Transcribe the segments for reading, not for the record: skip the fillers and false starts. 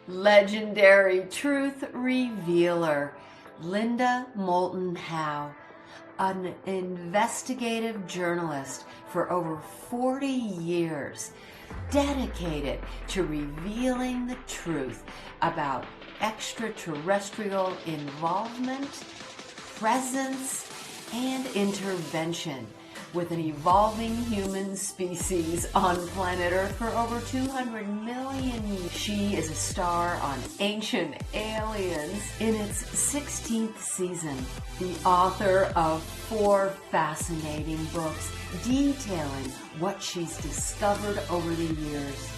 legendary truth revealer, Linda Moulton Howe, an investigative journalist for over 40 years, dedicated to revealing the truth about extraterrestrial involvement, presence, and intervention with an evolving human species on planet Earth for over 200 million years. She is a star on Ancient Aliens in its 16th season, the author of 4 fascinating books detailing what she's discovered over the years.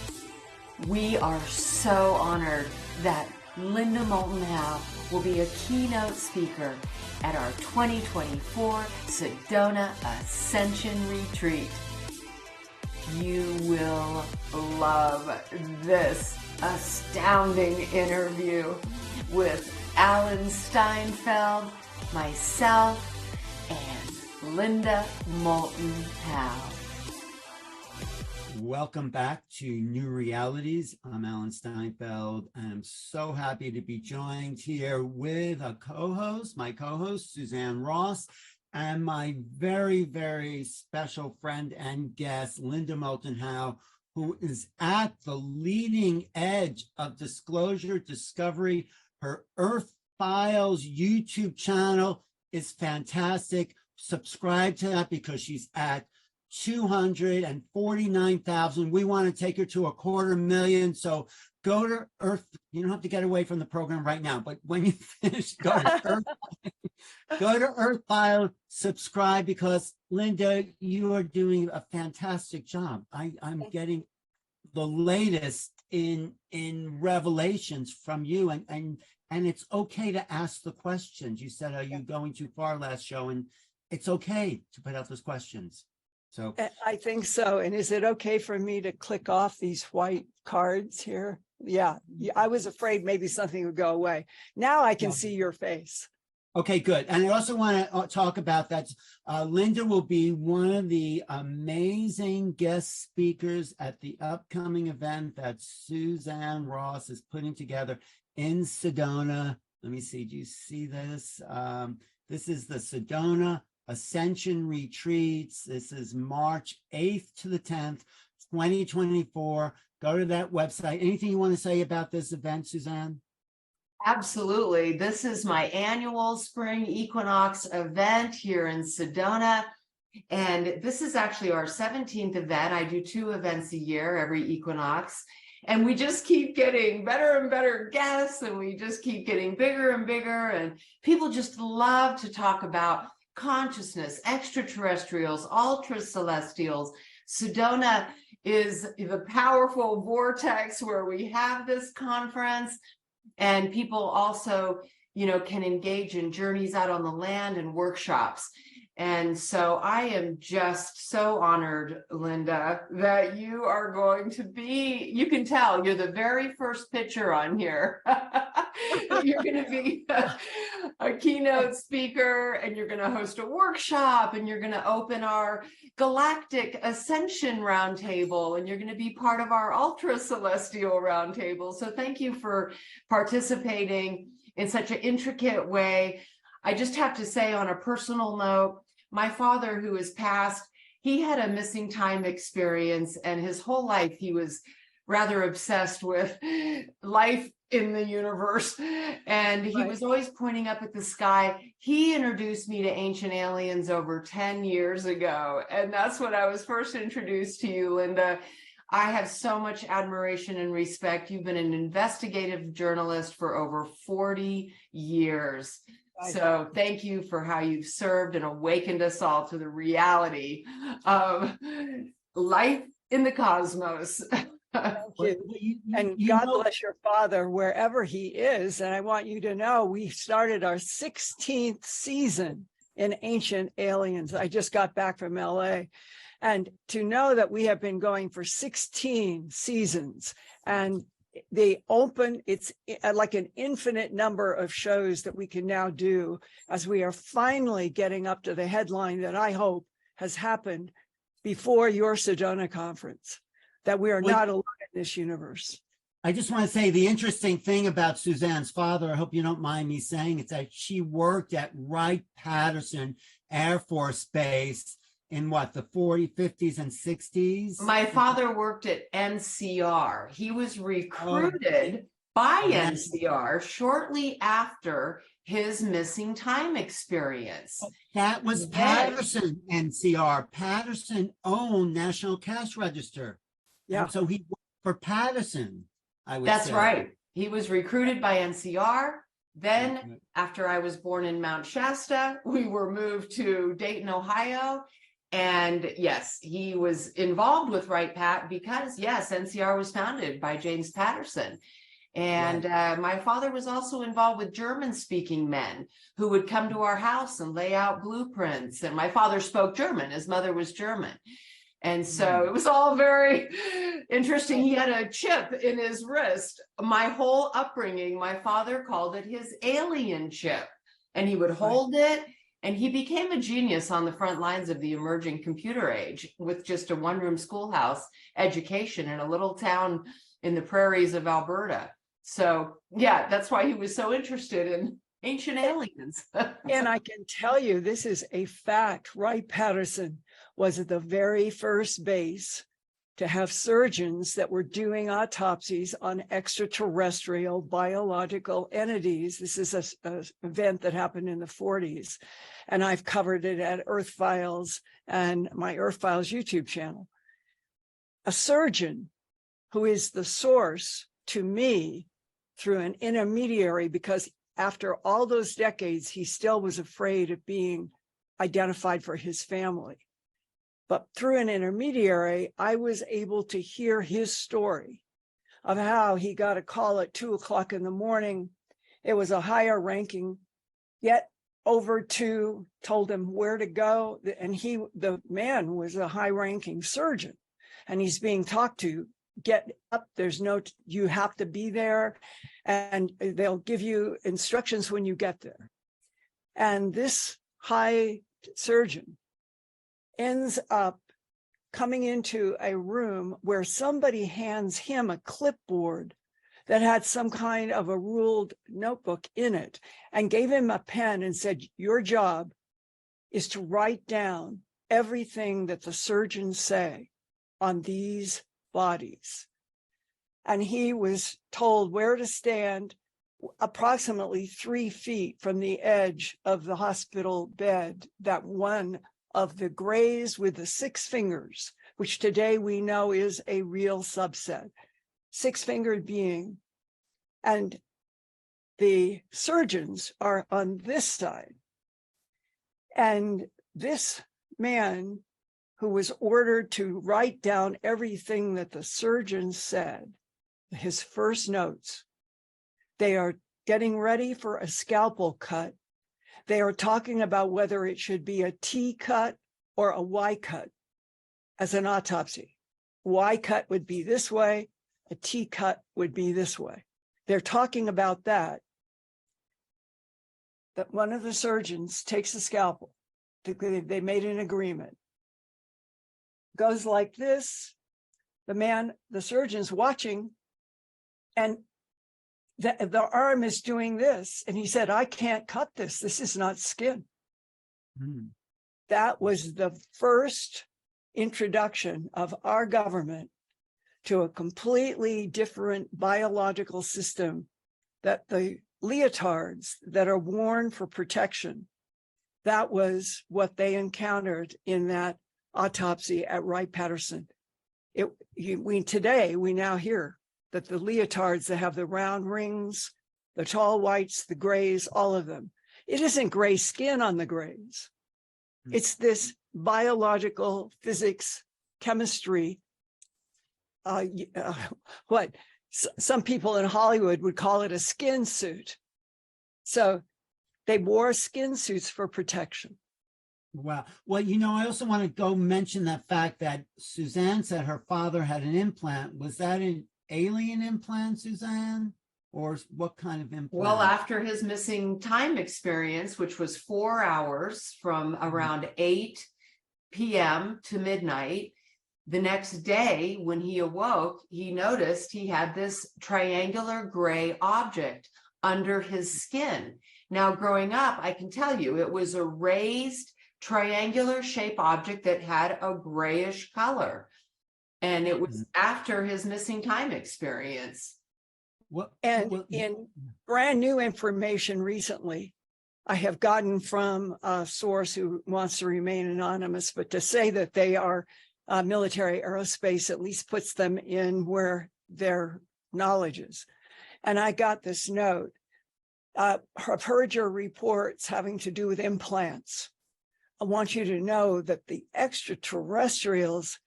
We are so honored that Linda Moulton Howe will be a keynote speaker at our 2024 Sedona Ascension Retreat. You will love this astounding interview with Alan Steinfeld, myself, and Linda Moulton Howe. Welcome back to New Realities. I'm Alan Steinfeld, and I'm so happy to be joined here with a co-host, my co-host, Suzanne Ross, and my very, very special friend and guest, Linda Moulton Howe, who is at the leading edge of disclosure discovery. Her Earth Files YouTube channel is fantastic. Subscribe to that because she's at 249,000. We want to take her to 250,000. So go to Earth. You don't have to get away from the program right now, but when you finish, go to Earth. Go to Earth File, subscribe, because Linda, you are doing a fantastic job. I'm getting the latest in revelations from you, and it's okay to ask the questions. You said, "Are you going too far?" last show, and it's okay to put out those questions. So I think so. And is it okay for me to click off these white cards here? Yeah, I was afraid maybe something would go away. Now I can see your face. Okay, good. And I also want to talk about that. Linda will be one of the amazing guest speakers at the upcoming event that Suzanne Ross is putting together in Sedona. Let me see. Do you see this? This is the Sedona Ascension Retreats. This is March 8th to the 10th, 2024. Go to that website. Anything you want to say about this event, Suzanne? Absolutely. This is my annual spring equinox event here in Sedona. And this is actually our 17th event. I do 2 events a year every equinox. And we just keep getting better and better guests, and we just keep getting bigger and bigger. And people just love to talk about consciousness, extraterrestrials, ultra celestials. Sedona is the powerful vortex where we have this conference, and people also, can engage in journeys out on the land and workshops. And so I am just so honored, Linda, that you are going to be, you can tell you're the very first picture on here. You're going to be a keynote speaker, and you're going to host a workshop, and you're going to open our Galactic Ascension Roundtable, and you're going to be part of our Ultra Celestial Roundtable. So thank you for participating in such an intricate way. I just have to say, on a personal note, my father, who has passed, he had a missing time experience, and his whole life he was rather obsessed with life in the universe, and he was always pointing up at the sky. He introduced me to Ancient Aliens over 10 years ago, and that's when I was first introduced to you, Linda. I have so much admiration and respect. You've been an investigative journalist for over 40 years. So thank you for how you've served and awakened us all to the reality of life in the cosmos. Thank you. And God bless your father wherever he is. And I want you to know we started our 16th season in Ancient Aliens. I just got back from LA. And to know that we have been going for 16 seasons, and it's like an infinite number of shows that we can now do, as we are finally getting up to the headline that I hope has happened before your Sedona conference, that we are not alone in this universe. I just want to say the interesting thing about Suzanne's father, I hope you don't mind me saying, it's that she worked at Wright-Patterson Air Force Base in what, the 40s, 50s, and 60s? My father worked at NCR. He was recruited by NCR shortly after his missing time experience. That was Patterson, NCR. Patterson owned National Cash Register. Yeah. And so he worked for Patterson, I would That's say. right. He was recruited by NCR. Then, after I was born in Mount Shasta, we were moved to Dayton, Ohio. And yes, he was involved with Wright-Pat because, yes, NCR was founded by James Patterson. And my father was also involved with German-speaking men who would come to our house and lay out blueprints. And my father spoke German. His mother was German. And so it was all very interesting. He had a chip in his wrist. My whole upbringing, my father called it his alien chip. And he would hold it. And he became a genius on the front lines of the emerging computer age with just a one-room schoolhouse education in a little town in the prairies of Alberta. So, yeah, that's why he was so interested in ancient aliens. And I can tell you, this is a fact. Wright-Patterson was at the very first base to have surgeons that were doing autopsies on extraterrestrial biological entities. This is an event that happened in the 40s. And I've covered it at Earth Files and my Earth Files YouTube channel. A surgeon who is the source to me through an intermediary, because after all those decades, he still was afraid of being identified for his family. But through an intermediary, I was able to hear his story of how he got a call at 2 o'clock in the morning. It was a higher ranking, yet over to told him where to go. And the man was a high ranking surgeon and he's being talked to, get up, you have to be there and they'll give you instructions when you get there. And this high surgeon ends up coming into a room where somebody hands him a clipboard that had some kind of a ruled notebook in it and gave him a pen and said, your job is to write down everything that the surgeons say on these bodies. And he was told where to stand approximately 3 feet from the edge of the hospital bed, that one of the grays with the 6 fingers, which today we know is a real subset, 6-fingered being. And the surgeons are on this side. And this man who was ordered to write down everything that the surgeons said, his first notes, they are getting ready for a scalpel cut. They are talking about whether it should be a T cut or a Y cut as an autopsy. Y cut would be this way, a T cut would be this way. They're talking about that. That one of the surgeons takes a scalpel. They made an agreement. Goes like this. The surgeon's watching, and the arm is doing this. And he said, I can't cut this. This is not skin. That was the first introduction of our government to a completely different biological system, that the leotards that are worn for protection, that was what they encountered in that autopsy at Wright-Patterson. Today, we now hear that the leotards that have the round rings, the tall whites, the grays, all of them, it isn't gray skin on the grays. It's this biological physics, chemistry, what some people in Hollywood would call it a skin suit. So they wore skin suits for protection. Wow. Well, I also want to go mention that fact that Suzanne said her father had an implant. Was that an alien implant, Suzanne? Or what kind of implant? Well, after his missing time experience, which was 4 hours from around 8 p.m. to midnight, The next day, when he awoke, he noticed he had this triangular gray object under his skin. Now, growing up, I can tell you it was a raised triangular shape object that had a grayish color. And it was after his missing time experience. In brand new information recently, I have gotten from a source who wants to remain anonymous, but to say that they are military aerospace at least puts them in where their knowledge is. And I got this note. I've heard your reports having to do with implants. I want you to know that the extraterrestrials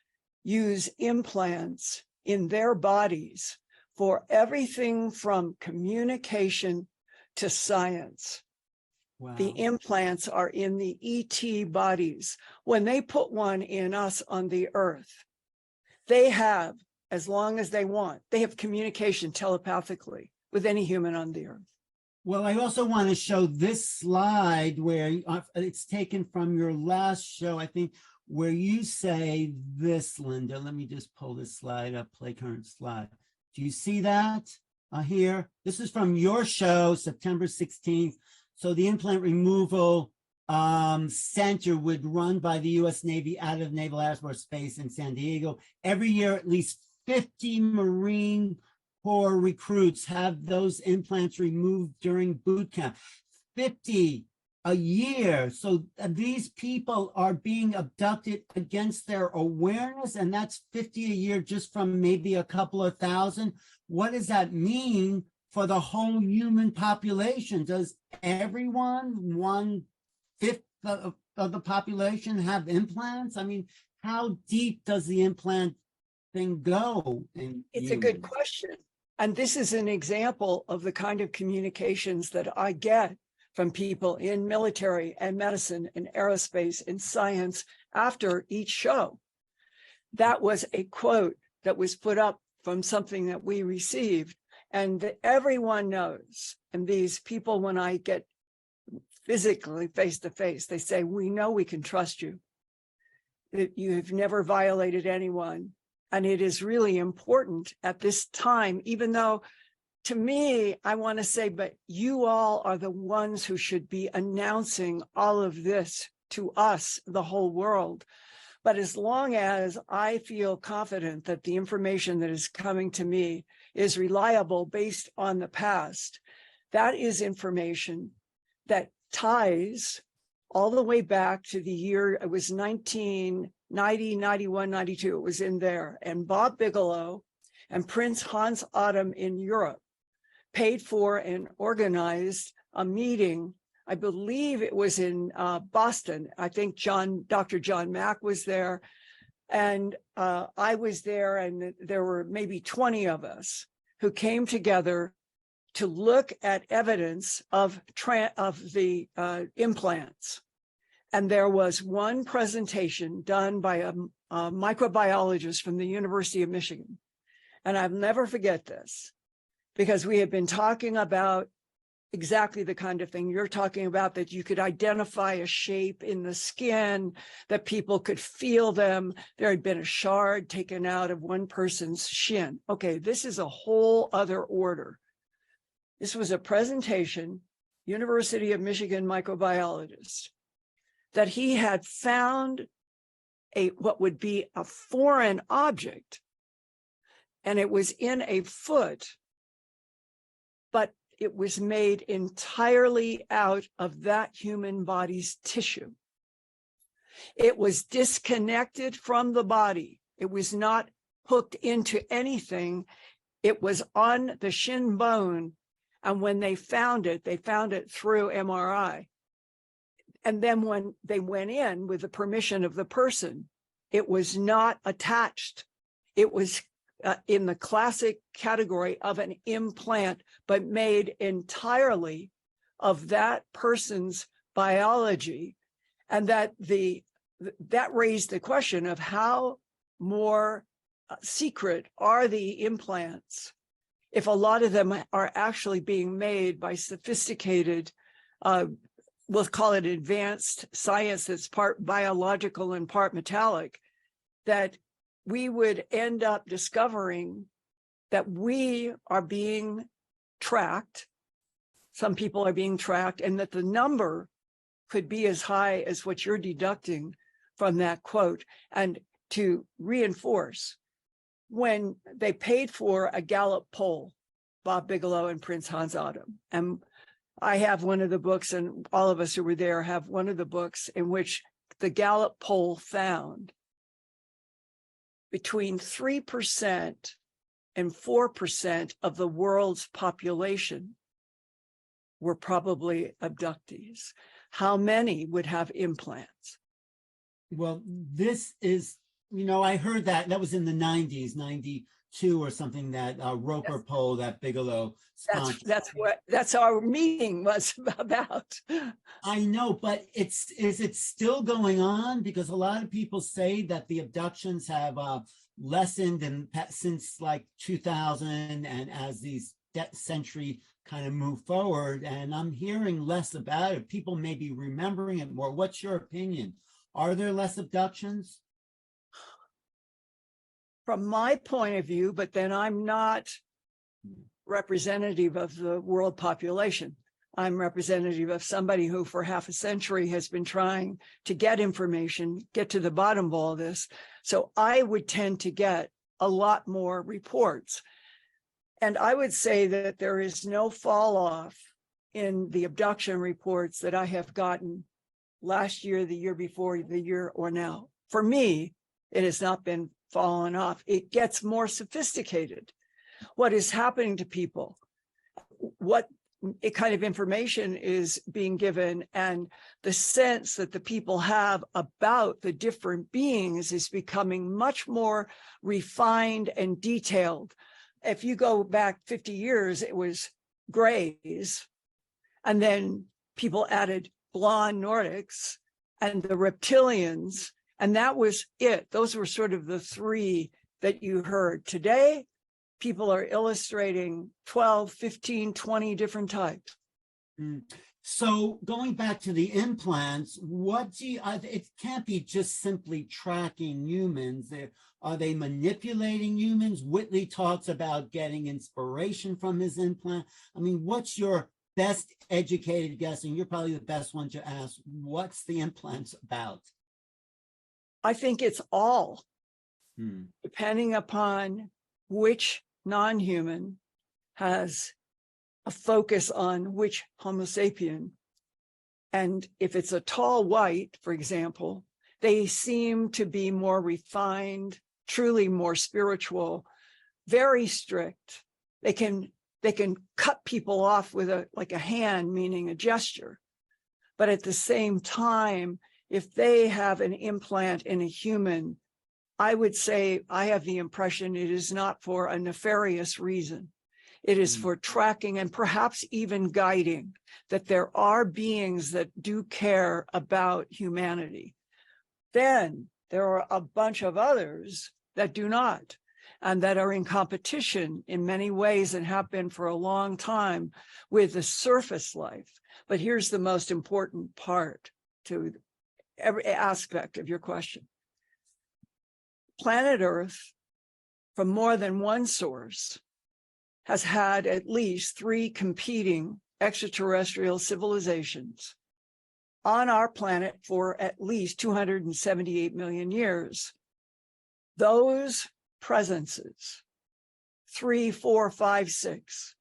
use implants in their bodies for everything from communication to science. Wow. The implants are in the ET bodies. When they put one in us on the earth, they have, as long as they want, they have communication telepathically with any human on the earth. Well, I also want to show this slide where it's taken from your last show, I think, where you say this, Linda. Let me just pull this slide up, play current slide. Do you see that here? This is from your show, September 16th. So the implant removal center would run by the U.S. Navy out of Naval Air Force Base in San Diego. Every year, at least 50 Marine Corps recruits have those implants removed during boot camp. 50 a year. So these people are being abducted against their awareness, and that's 50 a year just from maybe a couple of thousand. What does that mean for the whole human population? Does everyone, 1/5 of the population, have implants? I mean, how deep does the implant thing go? It's a good question. And this is an example of the kind of communications that I get from people in military and medicine and aerospace and science after each show. That was a quote that was put up from something that we received. And everyone knows, and these people, when I get physically face to face, they say, we know we can trust you, that you have never violated anyone. And it is really important at this time, even though to me, I want to say, but you all are the ones who should be announcing all of this to us, the whole world. But as long as I feel confident that the information that is coming to me is reliable based on the past, that is information that ties all the way back to the year, it was 1990, 91, 92, it was in there. And Bob Bigelow and Prince Hans Adam in Europe paid for and organized a meeting. I believe it was in Boston. I think Dr. John Mack was there, and I was there, and there were maybe 20 of us who came together to look at evidence of the implants. And there was one presentation done by a microbiologist from the University of Michigan. And I'll never forget this, because we had been talking about exactly the kind of thing you're talking about, that you could identify a shape in the skin, that people could feel them. There had been a shard taken out of one person's shin. Okay, this is a whole other order. This was a presentation, University of Michigan microbiologist, that he had found what would be a foreign object, and it was in a foot, but it was made entirely out of that human body's tissue. It was disconnected from the body. It was not hooked into anything. It was on the shin bone. And when they found it through MRI. And then when they went in with the permission of the person, it was not attached. It was in the classic category of an implant, but made entirely of that person's biology. And that raised the question of how more secret are the implants, if a lot of them are actually being made by sophisticated, we'll call it advanced science that's part biological and part metallic, that we would end up discovering that we are being tracked. Some people are being tracked, and that the number could be as high as what you're deducting from that quote. And to reinforce, when they paid for a Gallup poll, Bob Bigelow and Prince Hans Otto, and I have one of the books, and all of us who were there have one of the books, in which the Gallup poll found between 3% and 4% of the world's population were probably abductees. How many would have implants? Well, this is, I heard that was in the 90s, 92 or something, that Roper poll that Bigelow sponsored. That's our meeting was about. I know, but is it still going on? Because a lot of people say that the abductions have lessened since like 2000, and as these century kind of move forward, and I'm hearing less about it. People may be remembering it more. What's your opinion? Are there less abductions? From my point of view, but then I'm not representative of the world population. I'm representative of somebody who for half a century has been trying to get information, get to the bottom of all this. So I would tend to get a lot more reports. And I would say that there is no fall off in the abduction reports that I have gotten last year, the year before, the year or now. For me, it has not been fallen off. It gets more sophisticated. What is happening to people? What kind of information is being given, and the sense that the people have about the different beings is becoming much more refined and detailed. If you go back 50 years, it was grays, and then people added blonde Nordics and the reptilians, and that was it. Those were sort of the three that you heard. Today, people are illustrating 12, 15, 20 different types. So going back to the implants, it can't be just simply tracking humans. Are they manipulating humans? Whitley talks about getting inspiration from his implant. I mean, what's your best educated guess? And you're probably the best one to ask, what's the implants about? I think it's all, depending upon which non-human has a focus on which Homo sapien. And if it's a tall white, for example, they seem to be more refined, truly more spiritual, very strict. They can cut people off with a hand, meaning a gesture. But at the same time, if they have an implant in a human, I would say I have the impression it is not for a nefarious reason. It is for tracking and perhaps even guiding, that there are beings that do care about humanity. Then there are a bunch of others that do not, and that are in competition in many ways and have been for a long time with the surface life. But here's the most important part to every aspect of your question. Planet Earth, from more than one source, has had at least 3 competing extraterrestrial civilizations on our planet for at least 278 million years. Those presences, 3, 4, 5, 6,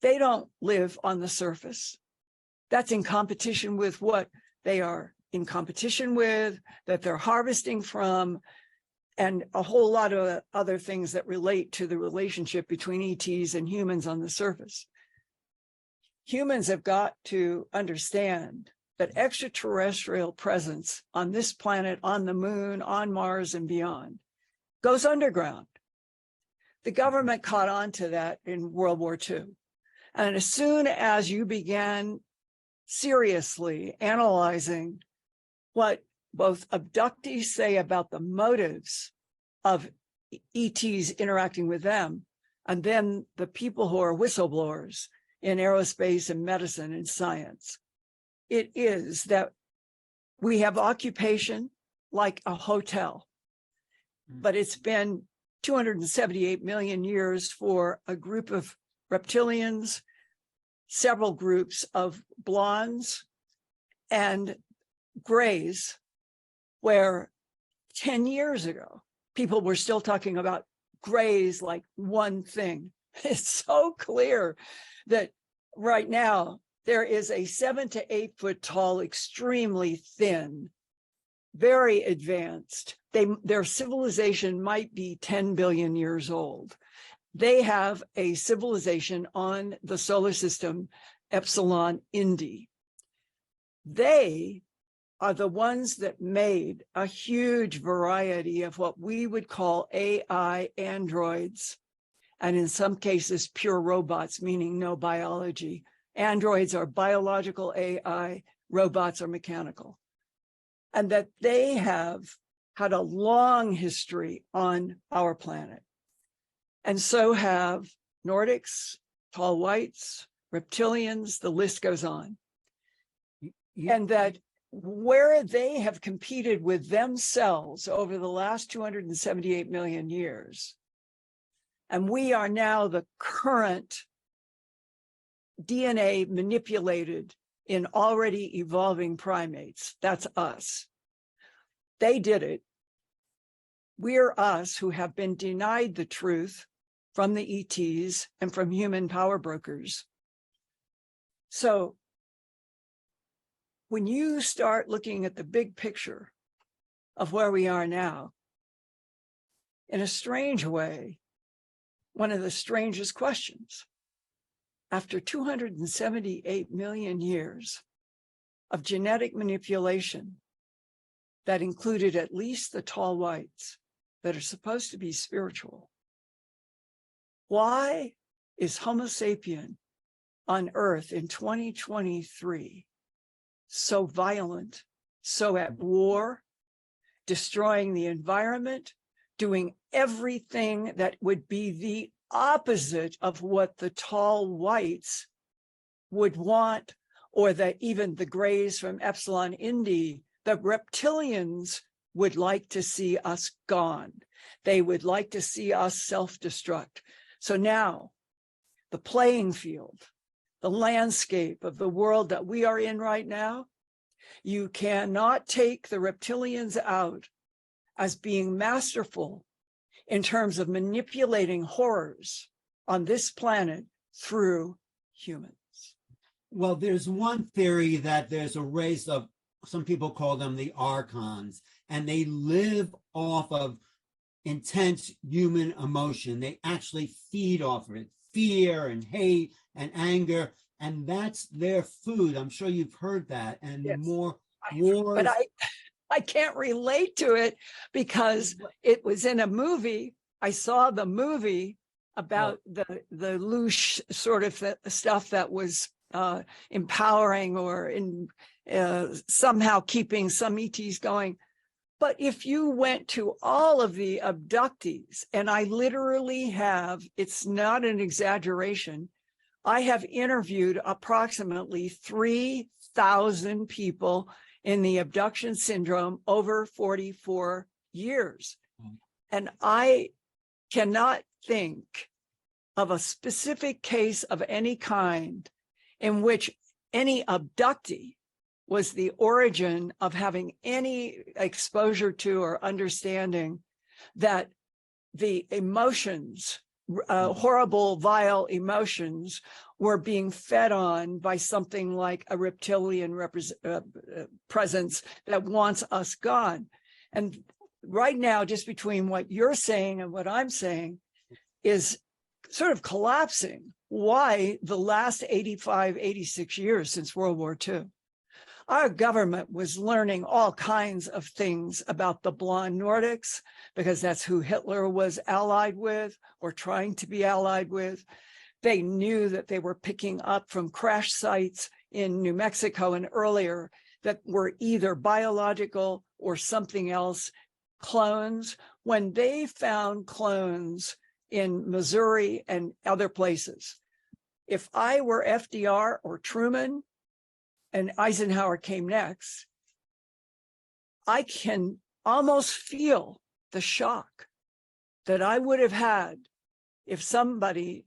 they don't live on the surface. That's in competition with what they are in competition with, that they're harvesting from, and a whole lot of other things that relate to the relationship between ETs and humans on the surface. Humans have got to understand that extraterrestrial presence on this planet, on the moon, on Mars, and beyond goes underground. The government caught on to that in World War II. And as soon as you began seriously analyzing what both abductees say about the motives of ETs interacting with them, and then the people who are whistleblowers in aerospace and medicine and science, it is that we have occupation like a hotel. but it's been 278 million years for a group of reptilians, several groups of blondes and grays, where 10 years ago, people were still talking about grays like one thing. It's so clear that right now there is a 7 to 8 foot tall, extremely thin, very advanced. Their civilization might be 10 billion years old. They have a civilization on the solar system, Epsilon Indi. They are the ones that made a huge variety of what we would call AI androids, and in some cases, pure robots, meaning no biology. Androids are biological AI, robots are mechanical. And that they have had a long history on our planet. And so have Nordics, tall whites, reptilians, the list goes on. And that where they have competed with themselves over the last 278 million years, and we are now the current DNA manipulated in already evolving primates. That's us. They did it. We're us who have been denied the truth from the ETs and from human power brokers. So when you start looking at the big picture of where we are now, in a strange way, one of the strangest questions, after 278 million years of genetic manipulation that included at least the tall whites that are supposed to be spiritual, why is Homo sapien on Earth in 2023 so violent, so at war, destroying the environment, doing everything that would be the opposite of what the tall whites would want, or that even the grays from Epsilon Indi, the reptilians would like to see us gone. They would like to see us self-destruct. So now the playing field, the landscape of the world that we are in right now, you cannot take the reptilians out as being masterful in terms of manipulating horrors on this planet through humans. Well, there's one theory that there's a race of, some people call them the archons, and they live off of intense human emotion. They actually feed off of it, fear and hate and anger, and that's their food. I'm sure you've heard that. And Yes. The more wars. But I can't relate to it because it was in a movie. I saw the movie about the louche sort of stuff that was empowering or somehow keeping some ETs going. But if you went to all of the abductees, and I literally have, it's not an exaggeration, I have interviewed approximately 3,000 people in the abduction syndrome over 44 years. And I cannot think of a specific case of any kind in which any abductee was the origin of having any exposure to or understanding that the emotions, horrible, vile emotions, were being fed on by something like a reptilian presence that wants us gone. And right now, just between what you're saying and what I'm saying is sort of collapsing why the last 85, 86 years since World War II, our government was learning all kinds of things about the blonde Nordics, because that's who Hitler was allied with or trying to be allied with. They knew that they were picking up from crash sites in New Mexico and earlier that were either biological or something else, clones. When they found clones in Missouri and other places, if I were FDR or Truman, and Eisenhower came next, I can almost feel the shock that I would have had if somebody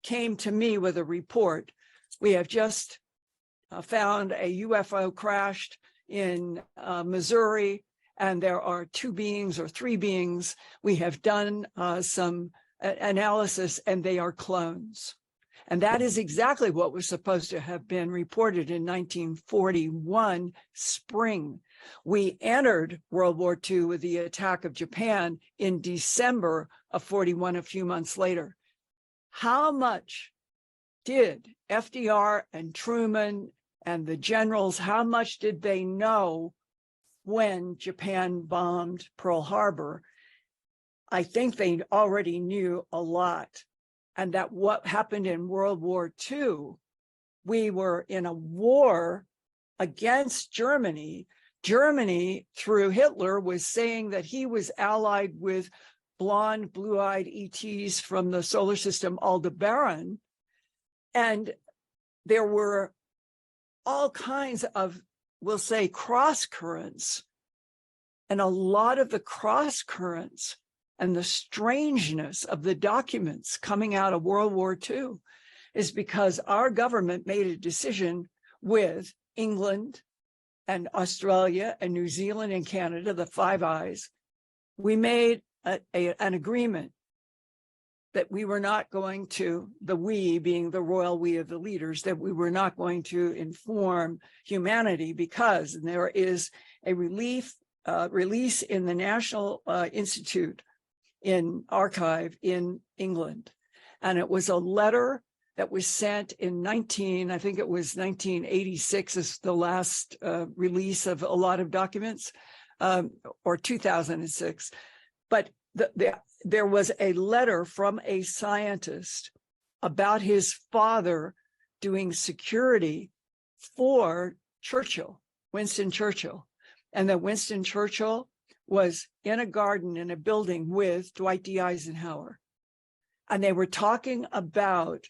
came to me with a report. We have just found a UFO crashed in Missouri, and there are 2 beings or 3 beings. We have done some analysis, and they are clones. And that is exactly what was supposed to have been reported in 1941 spring. We entered World War II with the attack of Japan in December of 41, a few months later. How much did FDR and Truman and the generals, how much did they know when Japan bombed Pearl Harbor? I think they already knew a lot. And that what happened in World War II, we were in a war against Germany. Germany, through Hitler, was saying that he was allied with blonde, blue-eyed ETs from the solar system, Aldebaran. And there were all kinds of, we'll say, cross currents. And a lot of the cross currents and the strangeness of the documents coming out of World War II is because our government made a decision with England and Australia and New Zealand and Canada, the Five Eyes. We made an agreement that we were not going to, the we being the royal we of the leaders, that we were not going to inform humanity because there is a release in the National Institute in Archive in England. And it was a letter that was sent in 1986 is the last release of a lot of documents, or 2006. But there was a letter from a scientist about his father doing security for Churchill, Winston Churchill, and that Winston Churchill was in a garden in a building with Dwight D. Eisenhower. And they were talking about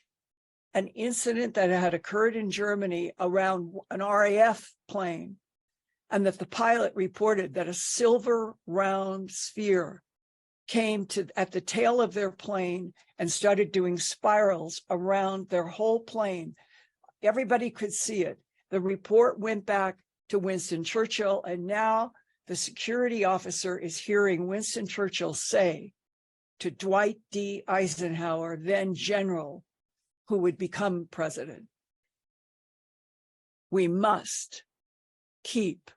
an incident that had occurred in Germany around an RAF plane, and that the pilot reported that a silver round sphere came to at the tail of their plane and started doing spirals around their whole plane. Everybody could see it. The report went back to Winston Churchill, and now the security officer is hearing Winston Churchill say to Dwight D. Eisenhower, then general, who would become president, we must keep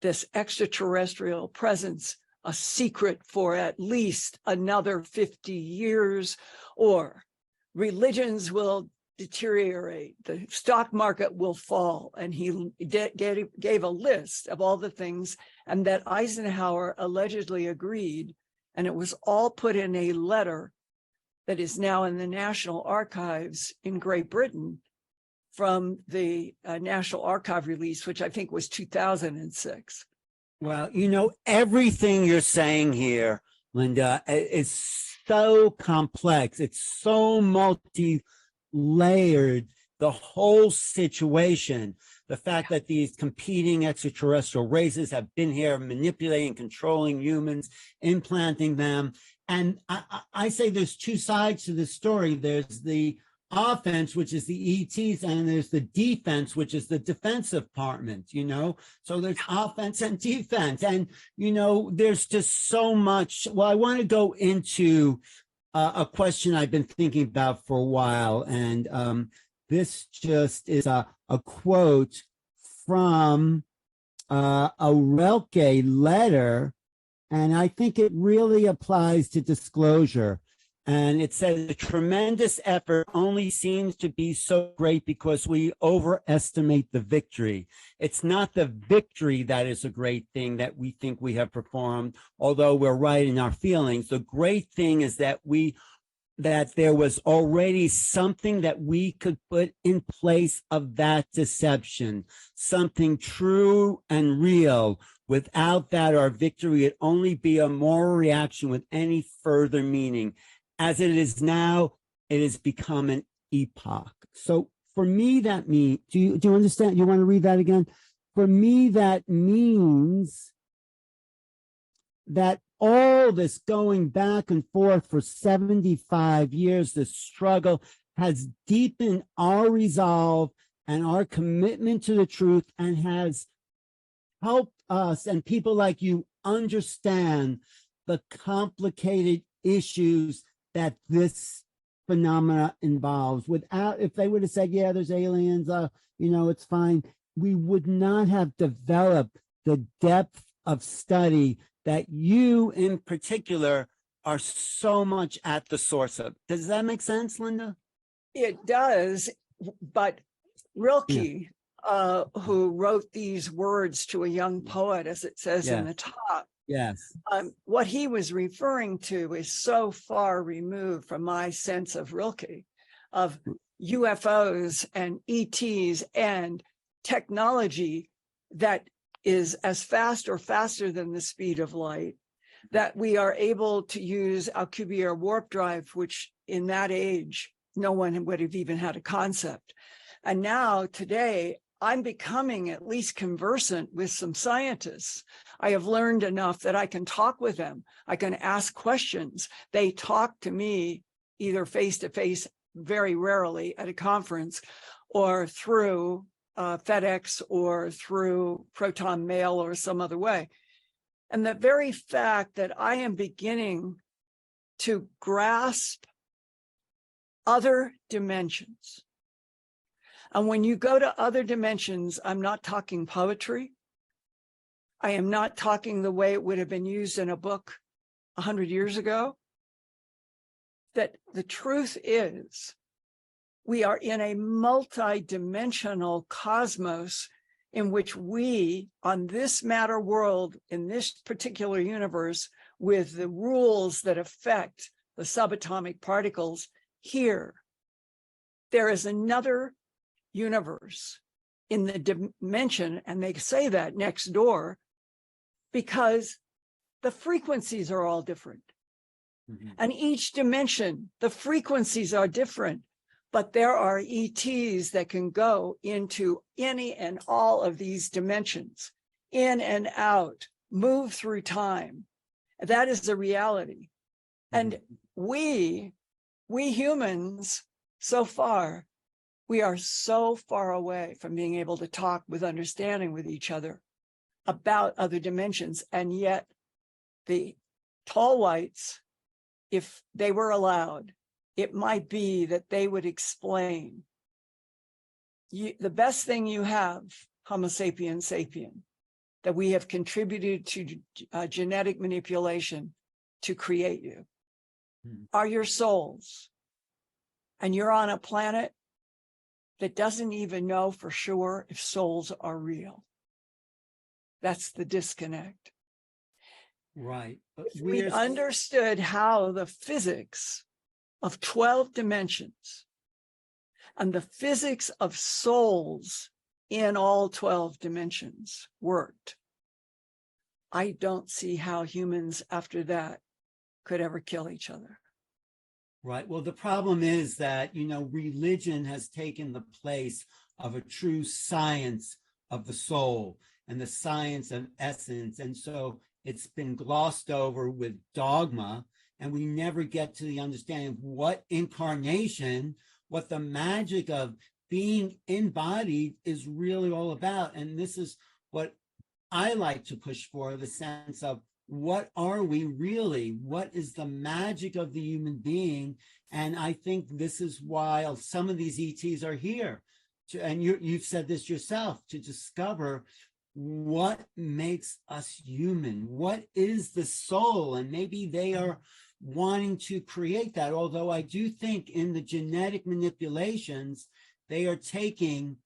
this extraterrestrial presence a secret for at least another 50 years, or religions will deteriorate, the stock market will fall. And he gave a list of all the things, and that Eisenhower allegedly agreed. And it was all put in a letter that is now in the National Archives in Great Britain from the National Archive release, which I think was 2006. Well, you know, everything you're saying here, Linda, is so complex. It's so multi-layered, the whole situation. The fact that these competing extraterrestrial races have been here manipulating, controlling humans, implanting them. And I say there's 2 sides to this story. There's the offense, which is the ETs, and there's the defense, which is the Defense Department, you know? So there's offense and defense. And, you know, there's just so much. Well, I want to go into a question I've been thinking about for a while. And this just is a quote from a Rilke letter. And I think it really applies to disclosure. And it says, the tremendous effort only seems to be so great because we overestimate the victory. It's not the victory that is a great thing that we think we have performed, although we're right in our feelings. The great thing is that there was already something that we could put in place of that deception, something true and real. Without that, our victory would only be a moral reaction with any further meaning. As it is now, it has become an epoch. So for me, that means, do you understand? You want to read that again? For me, that means that all this going back and forth for 75 years, this struggle has deepened our resolve and our commitment to the truth, and has helped us and people like you understand the complicated issues that this phenomena involves. Without, if they would have said, yeah, there's aliens, it's fine, we would not have developed the depth of study that you in particular are so much at the source of. Does that make sense, Linda? It does, but Rilke, who wrote these words to a young poet, as it says in the top, yes, what he was referring to is so far removed from my sense of Rilke, of UFOs and ETs and technology that is as fast or faster than the speed of light, that we are able to use Alcubierre warp drive, which in that age, no one would have even had a concept. And now today, I'm becoming at least conversant with some scientists. I have learned enough that I can talk with them. I can ask questions. They talk to me either face to face, very rarely at a conference, or through FedEx or through Proton Mail or some other way. And the very fact that I am beginning to grasp other dimensions. And when you go to other dimensions, I'm not talking poetry. I am not talking the way it would have been used in a book 100 years ago. That the truth is, we are in a multi-dimensional cosmos in which we, on this matter world, in this particular universe, with the rules that affect the subatomic particles here, there is another universe in the dimension, and they say that next door, because the frequencies are all different. And each dimension, the frequencies are different, but there are ETs that can go into any and all of these dimensions, in and out, move through time. That is the reality. And we humans, so far, we are so far away from being able to talk with understanding with each other about other dimensions. And yet the tall whites, if they were allowed, it might be that they would explain the best thing you have, Homo sapiens sapien, that we have contributed to genetic manipulation to create you, are your souls. And you're on a planet that doesn't even know for sure if souls are real. That's the disconnect. Right. If we understood how the physics of 12 dimensions and the physics of souls in all 12 dimensions worked, I don't see how humans after that could ever kill each other. Right. Well, the problem is that, religion has taken the place of a true science of the soul and the science of essence. And so it's been glossed over with dogma, and we never get to the understanding of what incarnation, what the magic of being embodied is really all about. And this is what I like to push for, the sense of what are we really? What is the magic of the human being? And I think this is why some of these ETs are here. And you've said this yourself, to discover what makes us human. What is the soul? And maybe they are wanting to create that. Although I do think in the genetic manipulations, they are taking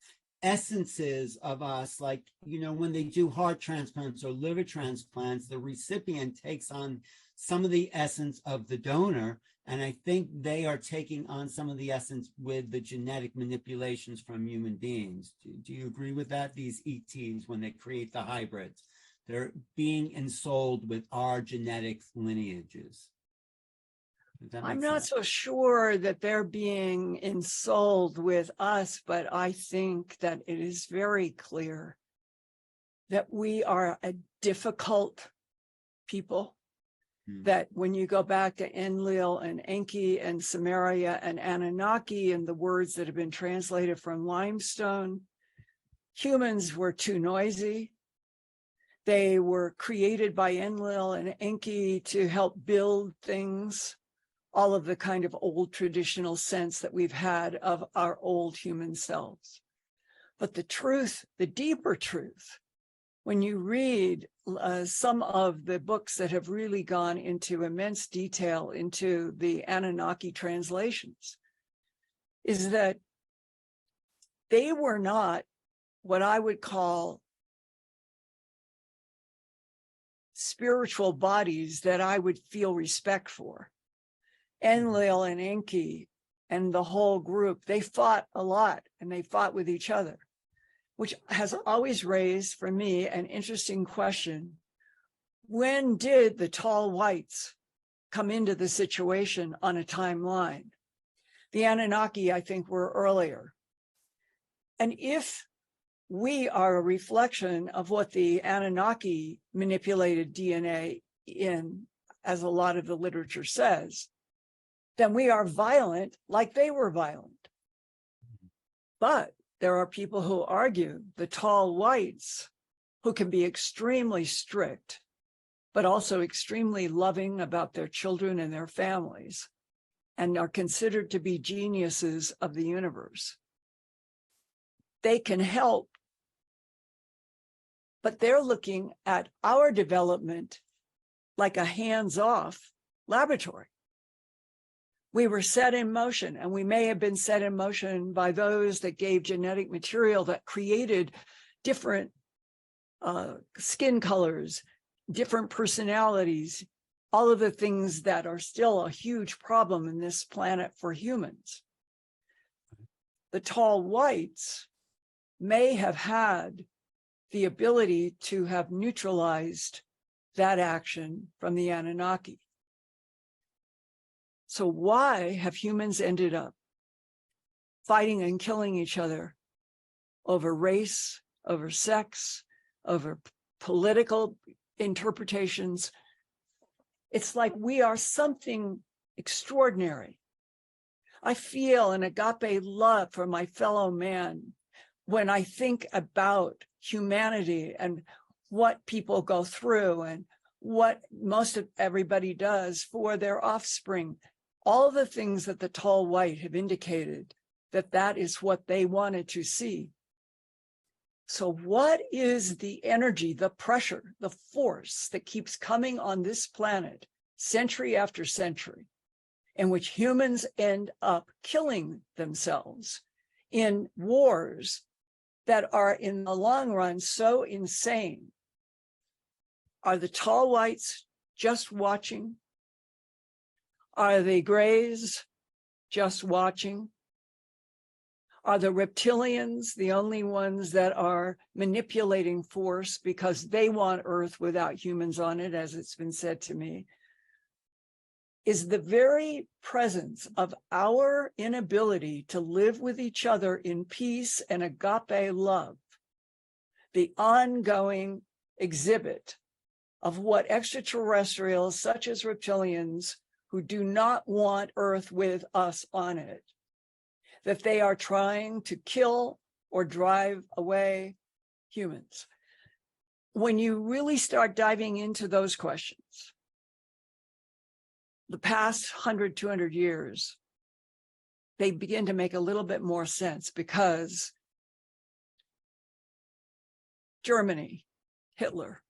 essences of us, like, when they do heart transplants or liver transplants, the recipient takes on some of the essence of the donor. And I think they are taking on some of the essence with the genetic manipulations from human beings. Do you agree with that? These ETs, when they create the hybrids, they're being ensouled with our genetic lineages. I'm not so sure that they're being ensouled with us, but I think that it is very clear that we are a difficult people. Hmm. That when you go back to Enlil and Enki and Samaria and Anunnaki and the words that have been translated from limestone, humans were too noisy. They were created by Enlil and Enki to help build things, all of the kind of old traditional sense that we've had of our old human selves. But the truth, the deeper truth, when you read some of the books that have really gone into immense detail into the Anunnaki translations, is that they were not what I would call spiritual bodies that I would feel respect for. Enlil and Enki and the whole group, they fought a lot and they fought with each other, which has always raised for me an interesting question. When did the tall whites come into the situation on a timeline? The Anunnaki, I think, were earlier. And if we are a reflection of what the Anunnaki manipulated DNA in, as a lot of the literature says, then we are violent like they were violent. But there are people who argue the tall whites, who can be extremely strict, but also extremely loving about their children and their families, and are considered to be geniuses of the universe. They can help, but they're looking at our development like a hands-off laboratory. We were set in motion, and we may have been set in motion by those that gave genetic material that created different skin colors, different personalities, all of the things that are still a huge problem in this planet for humans. The tall whites may have had the ability to have neutralized that action from the Anunnaki. So why have humans ended up fighting and killing each other over race, over sex, over political interpretations? It's like we are something extraordinary. I feel an agape love for my fellow man when I think about humanity and what people go through and what most of everybody does for their offspring. All the things that the tall white have indicated that that is what they wanted to see. So what is the energy, the pressure, the force that keeps coming on this planet century after century, in which humans end up killing themselves in wars that are in the long run so insane? Are the tall whites just watching? Are the grays just watching? Are the reptilians the only ones that are manipulating force because they want Earth without humans on it, as it's been said to me? Is the very presence of our inability to live with each other in peace and agape love the ongoing exhibit of what extraterrestrials, such as reptilians, who do not want Earth with us on it, that they are trying to kill or drive away humans? When you really start diving into those questions, the past 100, 200 years, they begin to make a little bit more sense, because Germany, Hitler,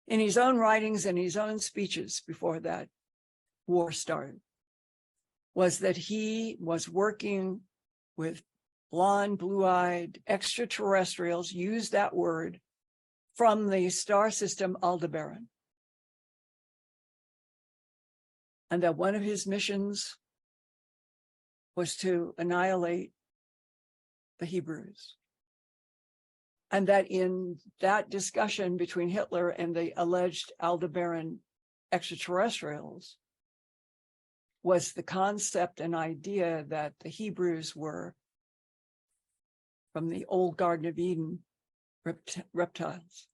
in his own writings and his own speeches before that war started, was that he was working with blonde, blue-eyed extraterrestrials, use that word, from the star system Aldebaran. And that one of his missions was to annihilate the Hebrews. And that in that discussion between Hitler and the alleged Aldebaran extraterrestrials was the concept and idea that the Hebrews were from the old Garden of Eden reptiles.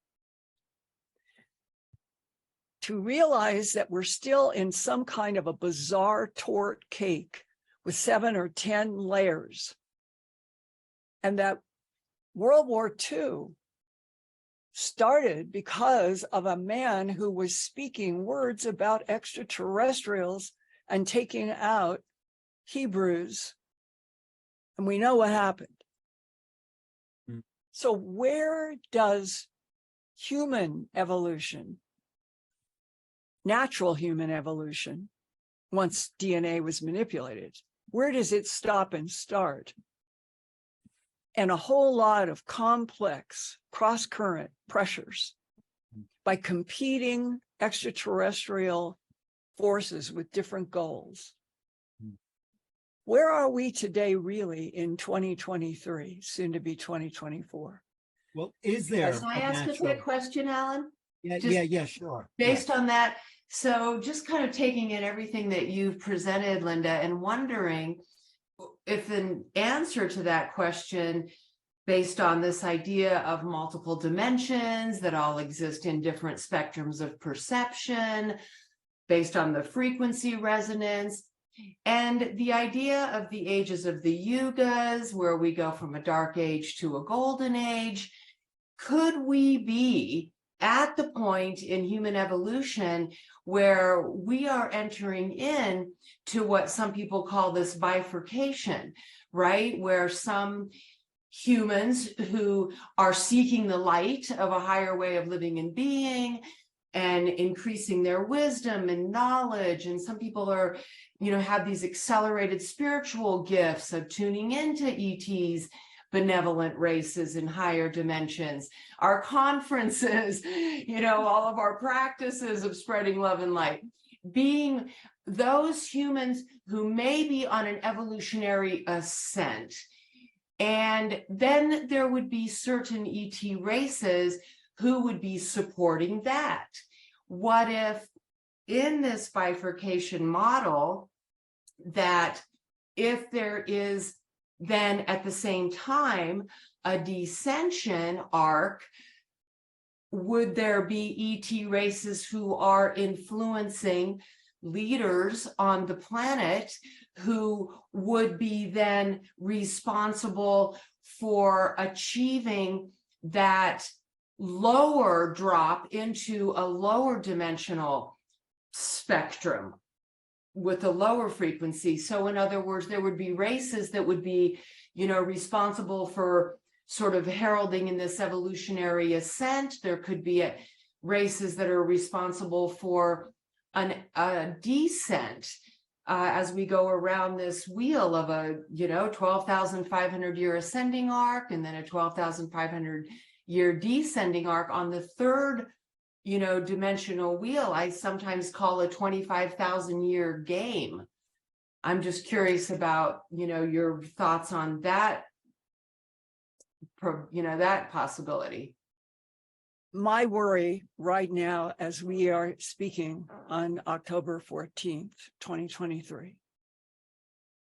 to realize that we're still in some kind of a bizarre tort cake with 7 or 10 layers, and that World War II started because of a man who was speaking words about extraterrestrials and taking out Hebrews. And we know what happened. So where does human evolution, natural human evolution, once DNA was manipulated, where does it stop and start? And a whole lot of complex cross-current pressures by competing extraterrestrial forces with different goals. Where are we today really in 2023, soon to be 2024? Well, is there? Can I ask a quick question, Alan? Yeah, sure. Based on that, so just kind of taking in everything that you've presented, Linda, and wondering if an answer to that question, based on this idea of multiple dimensions that all exist in different spectrums of perception, based on the frequency resonance, and the idea of the ages of the yugas, where we go from a dark age to a golden age, could we be at the point in human evolution where we are entering in to what some people call this bifurcation, right? Where some humans who are seeking the light of a higher way of living and being and increasing their wisdom and knowledge, and some people are, have these accelerated spiritual gifts of tuning into ETs, benevolent races in higher dimensions, our conferences, all of our practices of spreading love and light, being those humans who may be on an evolutionary ascent. And then there would be certain ET races who would be supporting that. What if in this bifurcation model, that if there is then at the same time a descension arc, would there be ET races who are influencing leaders on the planet who would be then responsible for achieving that lower drop into a lower dimensional spectrum with a lower frequency? So in other words, there would be races that would be, responsible for sort of heralding in this evolutionary ascent. There could be races that are responsible for a descent as we go around this wheel of a 12,500 year ascending arc, and then a 12,500 year descending arc on the third dimensional wheel. I sometimes call a 25,000 year game. I'm just curious about your thoughts on that, that possibility. My worry right now, as we are speaking on October 14th, 2023,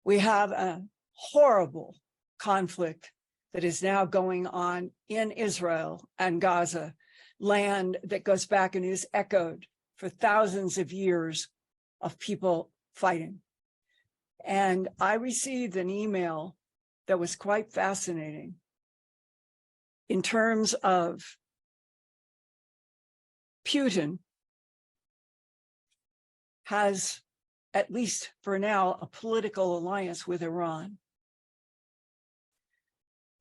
we have a horrible conflict that is now going on in Israel and Gaza, land that goes back and is echoed for thousands of years of people fighting. And I received an email that was quite fascinating in terms of Putin has, at least for now, a political alliance with Iran.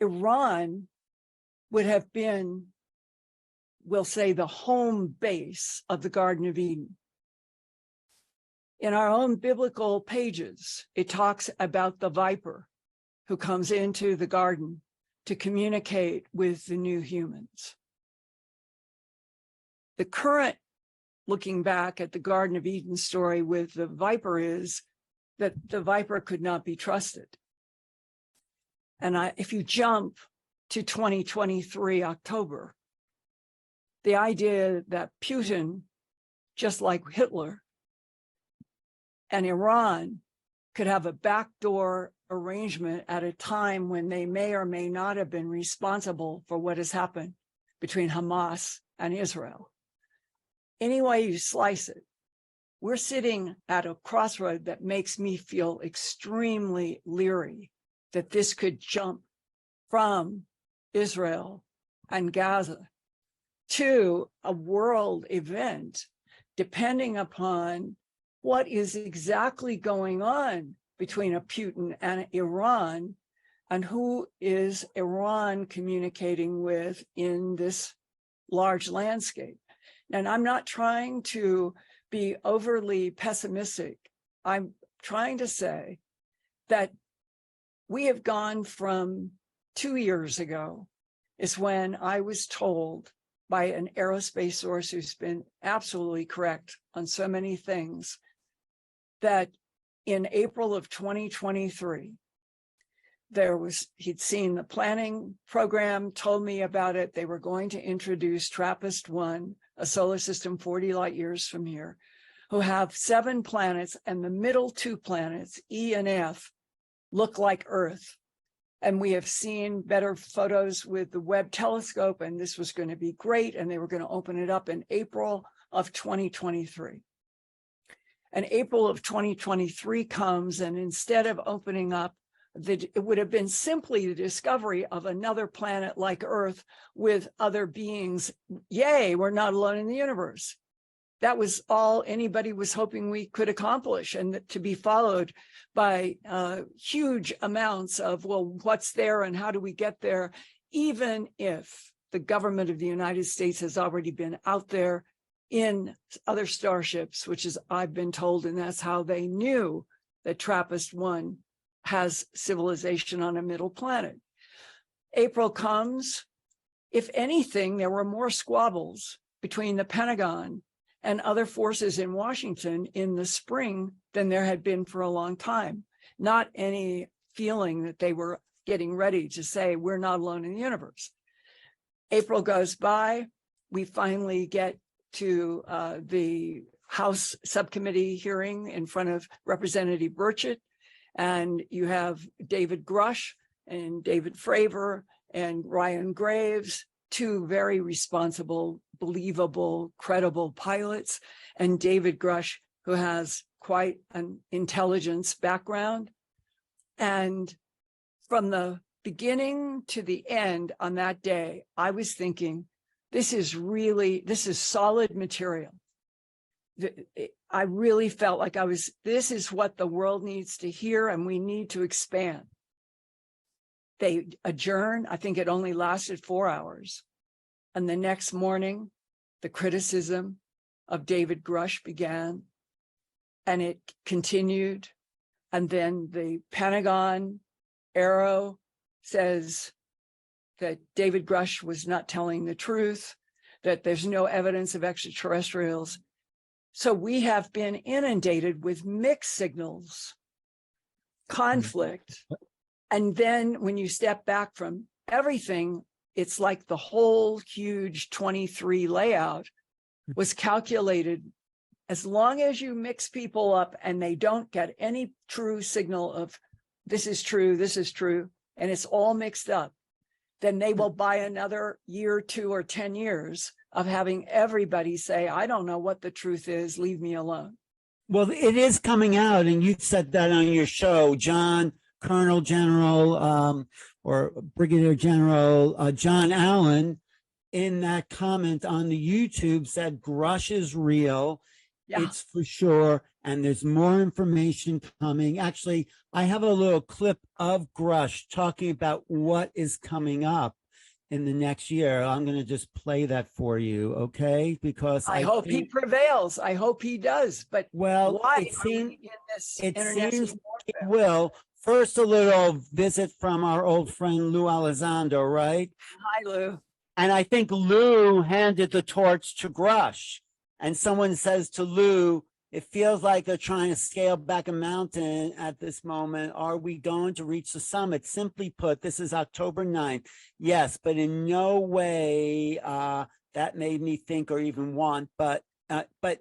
Iran would have been, we'll say, the home base of the Garden of Eden. In our own biblical pages, it talks about the viper who comes into the garden to communicate with the new humans. The current looking back at the Garden of Eden story with the viper is that the viper could not be trusted. And if you jump to 2023 October, the idea that Putin, just like Hitler, and Iran could have a backdoor arrangement at a time when they may or may not have been responsible for what has happened between Hamas and Israel. any way you slice it, we're sitting at a crossroad that makes me feel extremely leery that this could jump from Israel and Gaza to a world event, depending upon what is exactly going on between a Putin and Iran, and who is Iran communicating with in this large landscape. And I'm not trying to be overly pessimistic. I'm trying to say that we have gone from 2 years ago is when I was told by an aerospace source who's been absolutely correct on so many things, that in April of 2023, he'd seen the planning program, told me about it. They were going to introduce TRAPPIST-1, a solar system 40 light years from here, who have 7 planets, and the middle 2 planets, E and F, look like Earth. And we have seen better photos with the Webb telescope, and this was going to be great. And they were going to open it up in April of 2023. And April of 2023 comes, and instead of opening up, it would have been simply the discovery of another planet like Earth with other beings. Yay, we're not alone in the universe. That was all anybody was hoping we could accomplish, and to be followed by huge amounts of, well, what's there and how do we get there, even if the government of the United States has already been out there in other starships, which is, I've been told, and that's how they knew that TRAPPIST-1 has civilization on a middle planet. April comes. If anything, there were more squabbles between the Pentagon and other forces in Washington in the spring than there had been for a long time. Not any feeling that they were getting ready to say, we're not alone in the universe. April goes by. We finally get to the House subcommittee hearing in front of Representative Burchett. And you have David Grush and David Fravor and Ryan Graves, 2 very responsible, believable, credible pilots, and David Grush, who has quite an intelligence background. And from the beginning to the end on that day, I was thinking, this is solid material. I really felt like this is what the world needs to hear, and we need to expand. They adjourned. I think it only lasted 4 hours. And the next morning, the criticism of David Grush began, and it continued. And then the Pentagon arrow says that David Grush was not telling the truth, that there's no evidence of extraterrestrials. So we have been inundated with mixed signals, conflict. And then when you step back from everything, it's like the whole huge 23 layout was calculated. As long as you mix people up and they don't get any true signal of this is true, and it's all mixed up, then they will buy another year, 2 or 10 years of having everybody say, I don't know what the truth is, leave me alone. Well, it is coming out, and you said that on your show, John, Colonel General or Brigadier General John Allen, in that comment on the YouTube said Grush is real. Yeah. It's for sure. And there's more information coming. Actually, I have a little clip of Grush talking about what is coming up in the next year. I'm going to just play that for you, okay? Because I hope he prevails. I hope he does. But well, why it seems it will. First, a little visit from our old friend Lou Elizondo, right? Hi, Lou. And I think Lou handed the torch to Grush. And someone says to Lou, it feels like they're trying to scale back a mountain at this moment. Are we going to reach the summit? Simply put, this is October 9th. Yes, but in no way that made me think or even want, but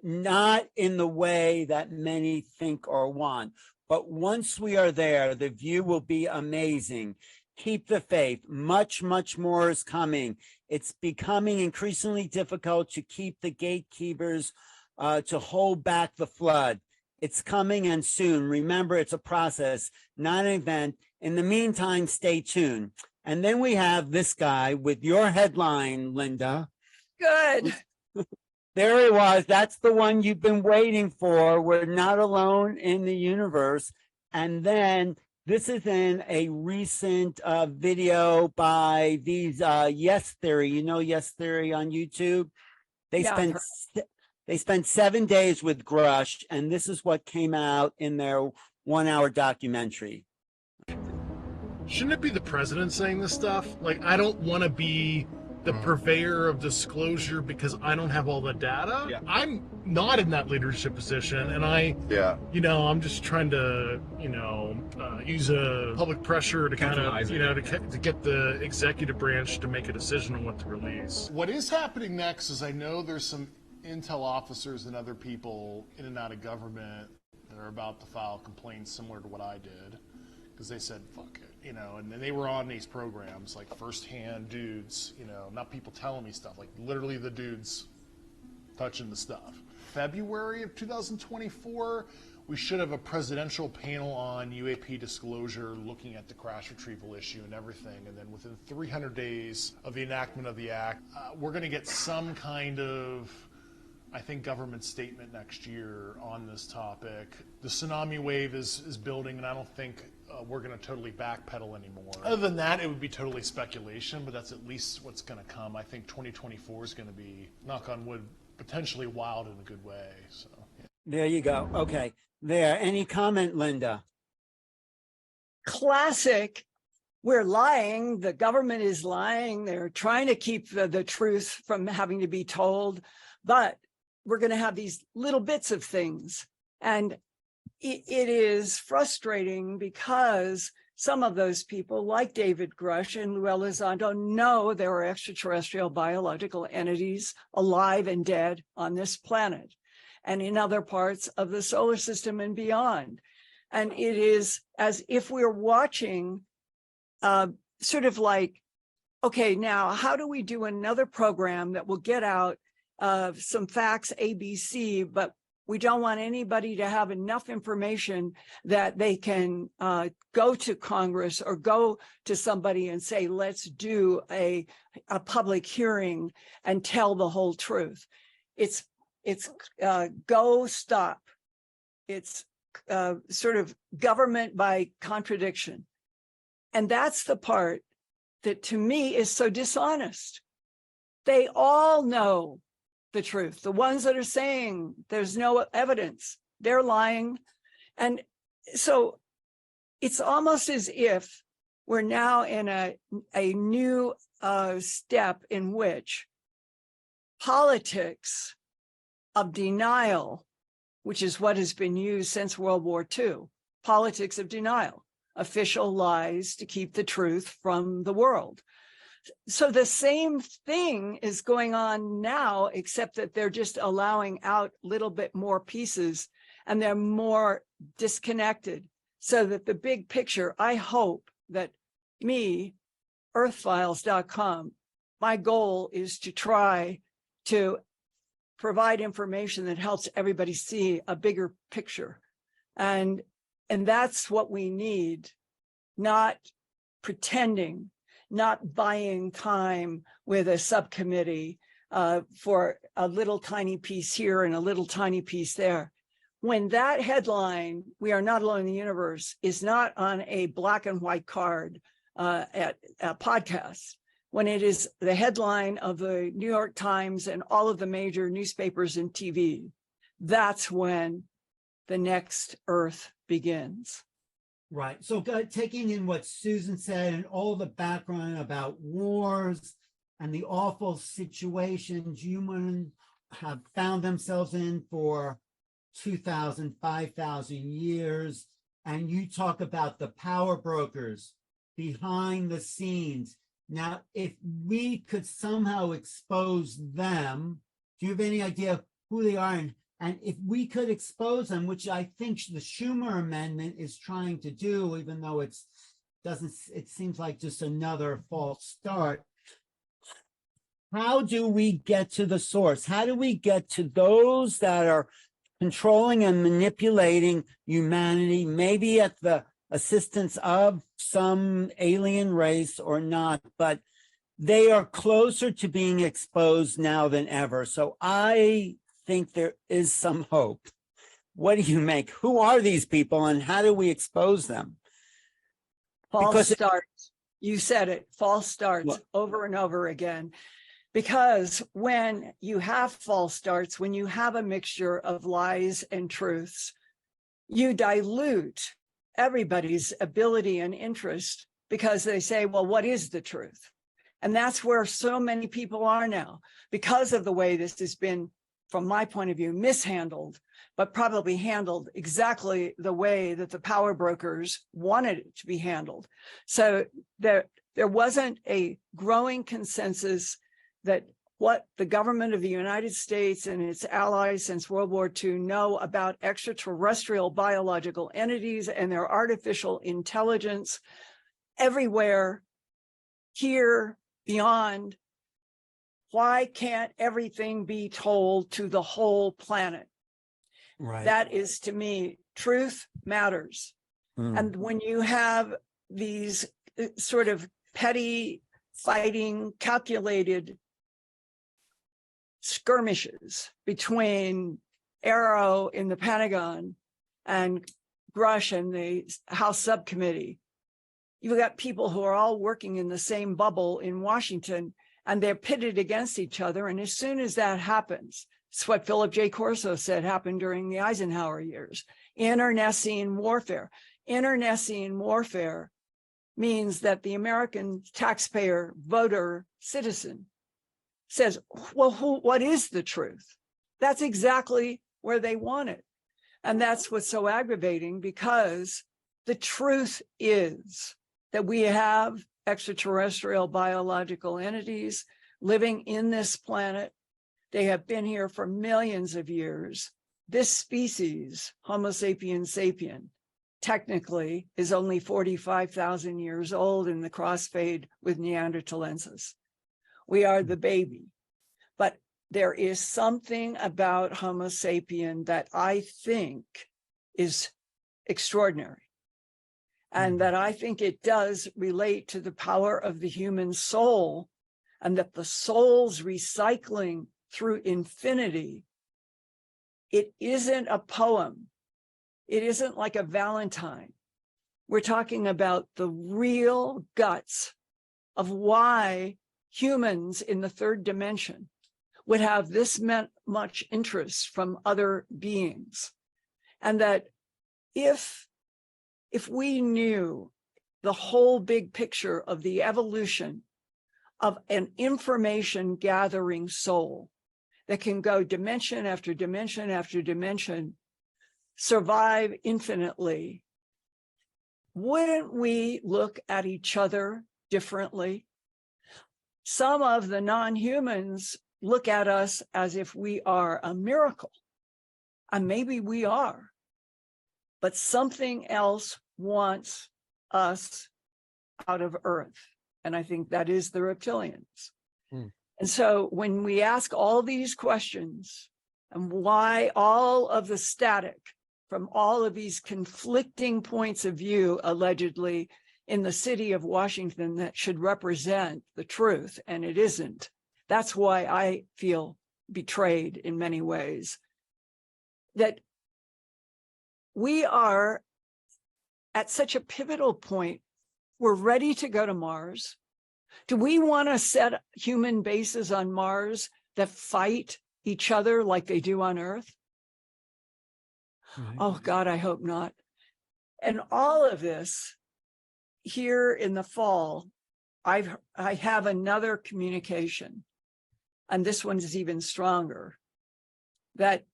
not in the way that many think or want. But once we are there, the view will be amazing. keep the faith. Much, much more is coming. It's becoming increasingly difficult to keep the gatekeepers to hold back the flood. It's coming and soon. Remember, it's a process, not an event. In the meantime, stay tuned. And then we have this guy with your headline, Linda. Good. There he was. That's the one you've been waiting for. We're not alone in the universe. And then this is in a recent video by these Yes Theory. You know Yes Theory on YouTube? They spent 7 days with Grush, and this is what came out in their 1 hour documentary. Shouldn't it be the president saying this stuff? Like, I don't want to be the purveyor of disclosure because I don't have all the data. Yeah. I'm not in that leadership position, and I'm just trying to, use a public pressure to kind of, to get the executive branch to make a decision on what to release. What is happening next is I know there's some intel officers and other people in and out of government that are about to file complaints similar to what I did, because they said, fuck it, and then they were on these programs, like firsthand dudes, not people telling me stuff, like literally the dudes touching the stuff. February of 2024, we should have a presidential panel on UAP disclosure looking at the crash retrieval issue and everything, and then within 300 days of the enactment of the act, we're going to get some kind of, I think, government statement next year on this topic. The tsunami wave is building, and I don't think we're going to totally backpedal anymore. Other than that, it would be totally speculation, but that's at least what's going to come. I think 2024 is going to be, knock on wood, potentially wild in a good way. So yeah. There you go. Okay. There. Any comment, Linda? Classic. We're lying. The government is lying. They're trying to keep the truth from having to be told, but we're going to have these little bits of things. And it is frustrating because some of those people, like David Grush and Lou Elizondo, know there are extraterrestrial biological entities alive and dead on this planet and in other parts of the solar system and beyond. And it is as if we're watching sort of like, okay, now how do we do another program that will get out some facts, ABC, but we don't want anybody to have enough information that they can go to Congress or go to somebody and say, let's do a public hearing and tell the whole truth. It's go stop. It's sort of government by contradiction. And that's the part that to me is so dishonest. They all know the truth. The ones that are saying there's no evidence, they're lying. And so it's almost as if we're now in a new step in which politics of denial, which is what has been used since World War II, politics of denial, official lies to keep the truth from the world. So the same thing is going on now, except that they're just allowing out a little bit more pieces and they're more disconnected so that the big picture, I hope that me, earthfiles.com, my goal is to try to provide information that helps everybody see a bigger picture. And that's what we need, not pretending, not buying time with a subcommittee for a little tiny piece here and a little tiny piece there. When that headline, "We are not alone in the universe," is not on a black and white card at a podcast, when it is the headline of the New York Times and all of the major newspapers and TV, that's when the next Earth begins. Right. So taking in what Susan said and all the background about wars and the awful situations humans have found themselves in for 2,000, 5,000 years. And you talk about the power brokers behind the scenes. Now, if we could somehow expose them, do you have any idea who they are? And if we could expose them, which I think the Schumer Amendment is trying to do, even though it's it seems like just another false start. How do we get to the source? How do we get to those that are controlling and manipulating humanity, maybe at the assistance of some alien race or not, but they are closer to being exposed now than ever. So I think there is some hope. What do you make? Who are these people and how do we expose them? False starts. You said it, false starts over and over again. Because when you have false starts, when you have a mixture of lies and truths, you dilute everybody's ability and interest because they say, well, what is the truth? And that's where so many people are now because of the way this has been, from my point of view, mishandled, but probably handled exactly the way that the power brokers wanted it to be handled. So there wasn't a growing consensus that what the government of the United States and its allies since World War II know about extraterrestrial biological entities and their artificial intelligence everywhere, here, beyond. Why can't everything be told to the whole planet? Right. That is, to me, truth matters. And when you have these sort of petty, fighting, calculated skirmishes between Arrow in the Pentagon and Grush and the House subcommittee, you've got people who are all working in the same bubble in Washington, and they're pitted against each other. And as soon as that happens, it's what Philip J. Corso said happened during the Eisenhower years, internecine warfare. Internecine warfare means that the American taxpayer, voter, citizen says, well, what is the truth? That's exactly where they want it. And that's what's so aggravating, because the truth is that we have extraterrestrial biological entities living in this planet. They have been here for millions of years. This species, Homo sapiens sapien, technically is only 45,000 years old in the crossfade with Neanderthalensis. We are the baby. But there is something about Homo sapien that I think is extraordinary. And that I think it does relate to the power of the human soul, and that the soul's recycling through infinity. It isn't a poem. It isn't like a Valentine. We're talking about the real guts of why humans in the third dimension would have this much interest from other beings. And that if we knew the whole big picture of the evolution of an information gathering soul that can go dimension after dimension after dimension, survive infinitely, wouldn't we look at each other differently? Some of the non-humans look at us as if we are a miracle, and maybe we are, but something else wants us out of Earth. And I think that is the reptilians. And so when we ask all these questions, and why all of the static from all of these conflicting points of view, allegedly, in the city of Washington that should represent the truth, and it isn't, that's why I feel betrayed in many ways. That we are at such a pivotal point. We're ready to go to Mars. Do we want to set human bases on Mars that fight each other like they do on Earth? Oh, God, I hope not. And all of this here in the fall, I have another communication, and this one is even stronger, that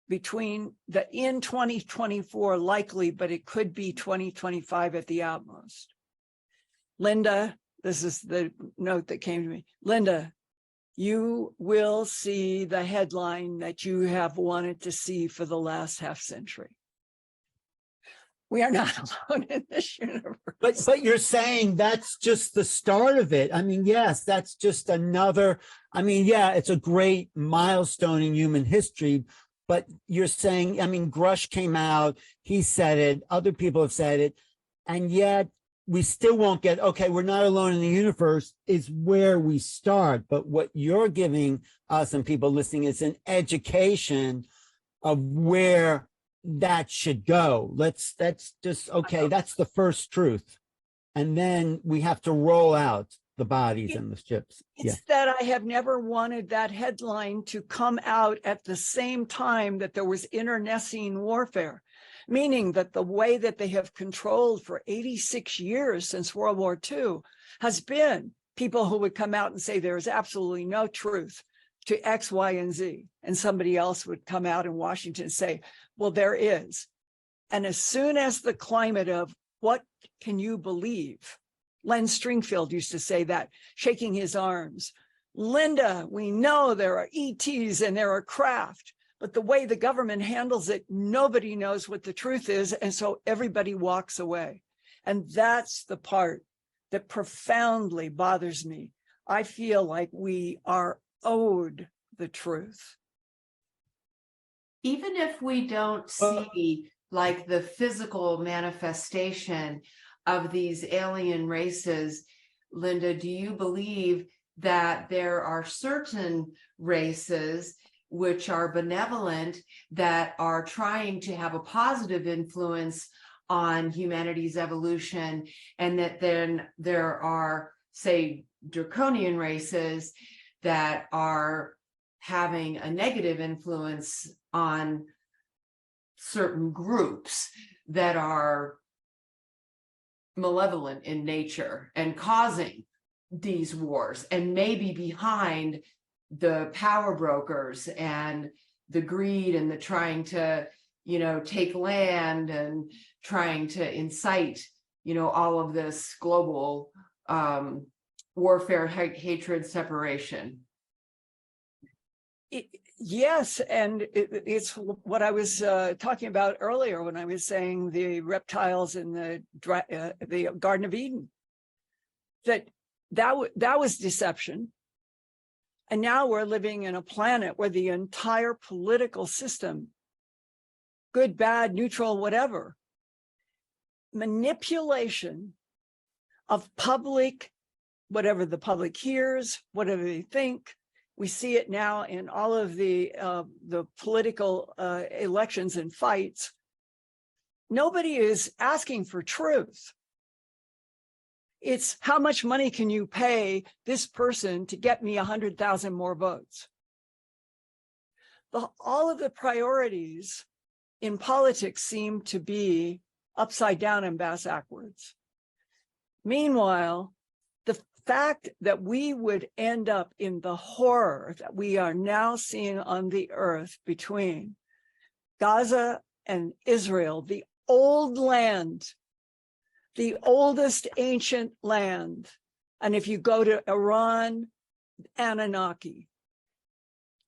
in 2024 likely, but it could be 2025 at the utmost. Linda, this is the note that came to me. Linda, you will see the headline that you have wanted to see for the last half century. We are not alone in this universe. But you're saying that's just the start of it. I mean, yes, that's just another, I mean, yeah, it's a great milestone in human history, but you're saying, I mean, Grush came out, he said it, other people have said it, and yet we still won't get, okay, we're not alone in the universe is where we start. But what you're giving us and people listening is an education of where that should go. That's just, okay, that's the first truth. And then we have to roll out the bodies and the ships. It's that I have never wanted that headline to come out at the same time that there was internecine warfare, meaning that the way that they have controlled for 86 years since World War II has been people who would come out and say there is absolutely no truth to X, Y, and Z. And somebody else would come out in Washington and say, well, there is. And as soon as the climate of what can you believe? Len Stringfield used to say that, shaking his arms. Linda, we know there are ETs and there are craft, but the way the government handles it, nobody knows what the truth is. And so everybody walks away. And that's the part that profoundly bothers me. I feel like we are owed the truth. Even if we don't see like the physical manifestation of these alien races, Linda, do you believe that there are certain races which are benevolent, that are trying to have a positive influence on humanity's evolution, and that then there are, say, draconian races that are having a negative influence on certain groups that are malevolent in nature and causing these wars, and maybe behind the power brokers and the greed and the trying to, take land and trying to incite, all of this global warfare, hatred, separation? Yes, and it's what I was talking about earlier when I was saying the reptiles in the Garden of Eden. That was deception, and now we're living in a planet where the entire political system, good, bad, neutral, whatever, manipulation of public, whatever the public hears, whatever they think. We see it now in all of the political elections and fights. Nobody is asking for truth. It's how much money can you pay this person to get me 100,000 more votes? All of the priorities in politics seem to be upside down and backwards. Meanwhile, the fact that we would end up in the horror that we are now seeing on the earth between Gaza and Israel, the old land, the oldest ancient land, and if you go to Iran, Anunnaki,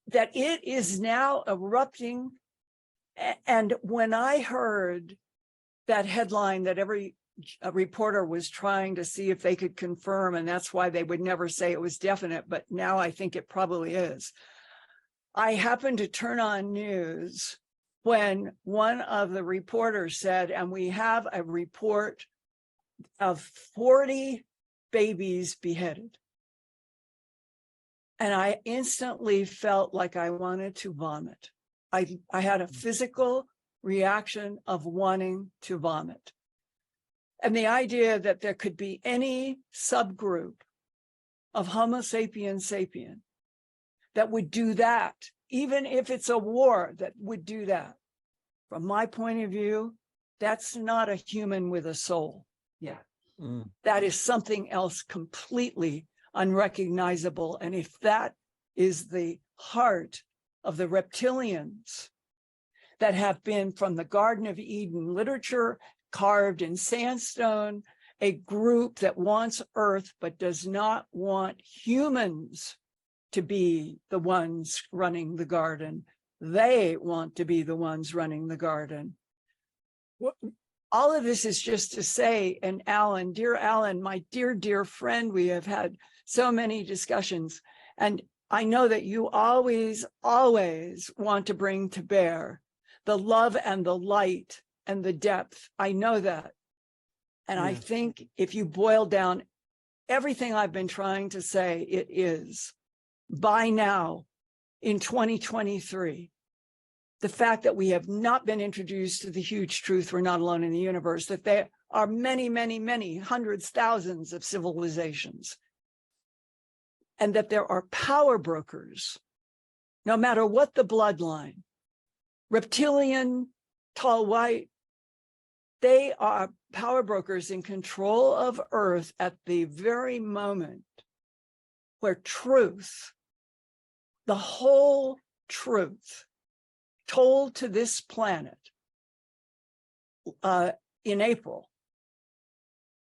that it is now erupting. And when I heard that headline that every reporter was trying to see if they could confirm, and that's why they would never say it was definite, but now I think it probably is. I happened to turn on news when one of the reporters said, and we have a report of 40 babies beheaded. And I instantly felt like I wanted to vomit. I had a physical reaction of wanting to vomit. And the idea that there could be any subgroup of Homo sapiens sapien that would do that, even if it's a war that would do that, from my point of view, that's not a human with a soul. Yeah. That is something else completely unrecognizable. And if that is the heart of the reptilians that have been from the Garden of Eden literature, carved in sandstone, a group that wants Earth but does not want humans to be the ones running the garden. They want to be the ones running the garden. all of this is just to say, and Alan, dear Alan, my dear, dear friend, we have had so many discussions, and I know that you always, always want to bring to bear the love and the light and the depth. I know that. And I think if you boil down everything I've been trying to say, it is, by now, in 2023, the fact that we have not been introduced to the huge truth, we're not alone in the universe, that there are many, many, many hundreds, thousands of civilizations, and that there are power brokers, no matter what the bloodline, reptilian, tall white, they are power brokers in control of Earth at the very moment where truth, the whole truth, told to this planet in April,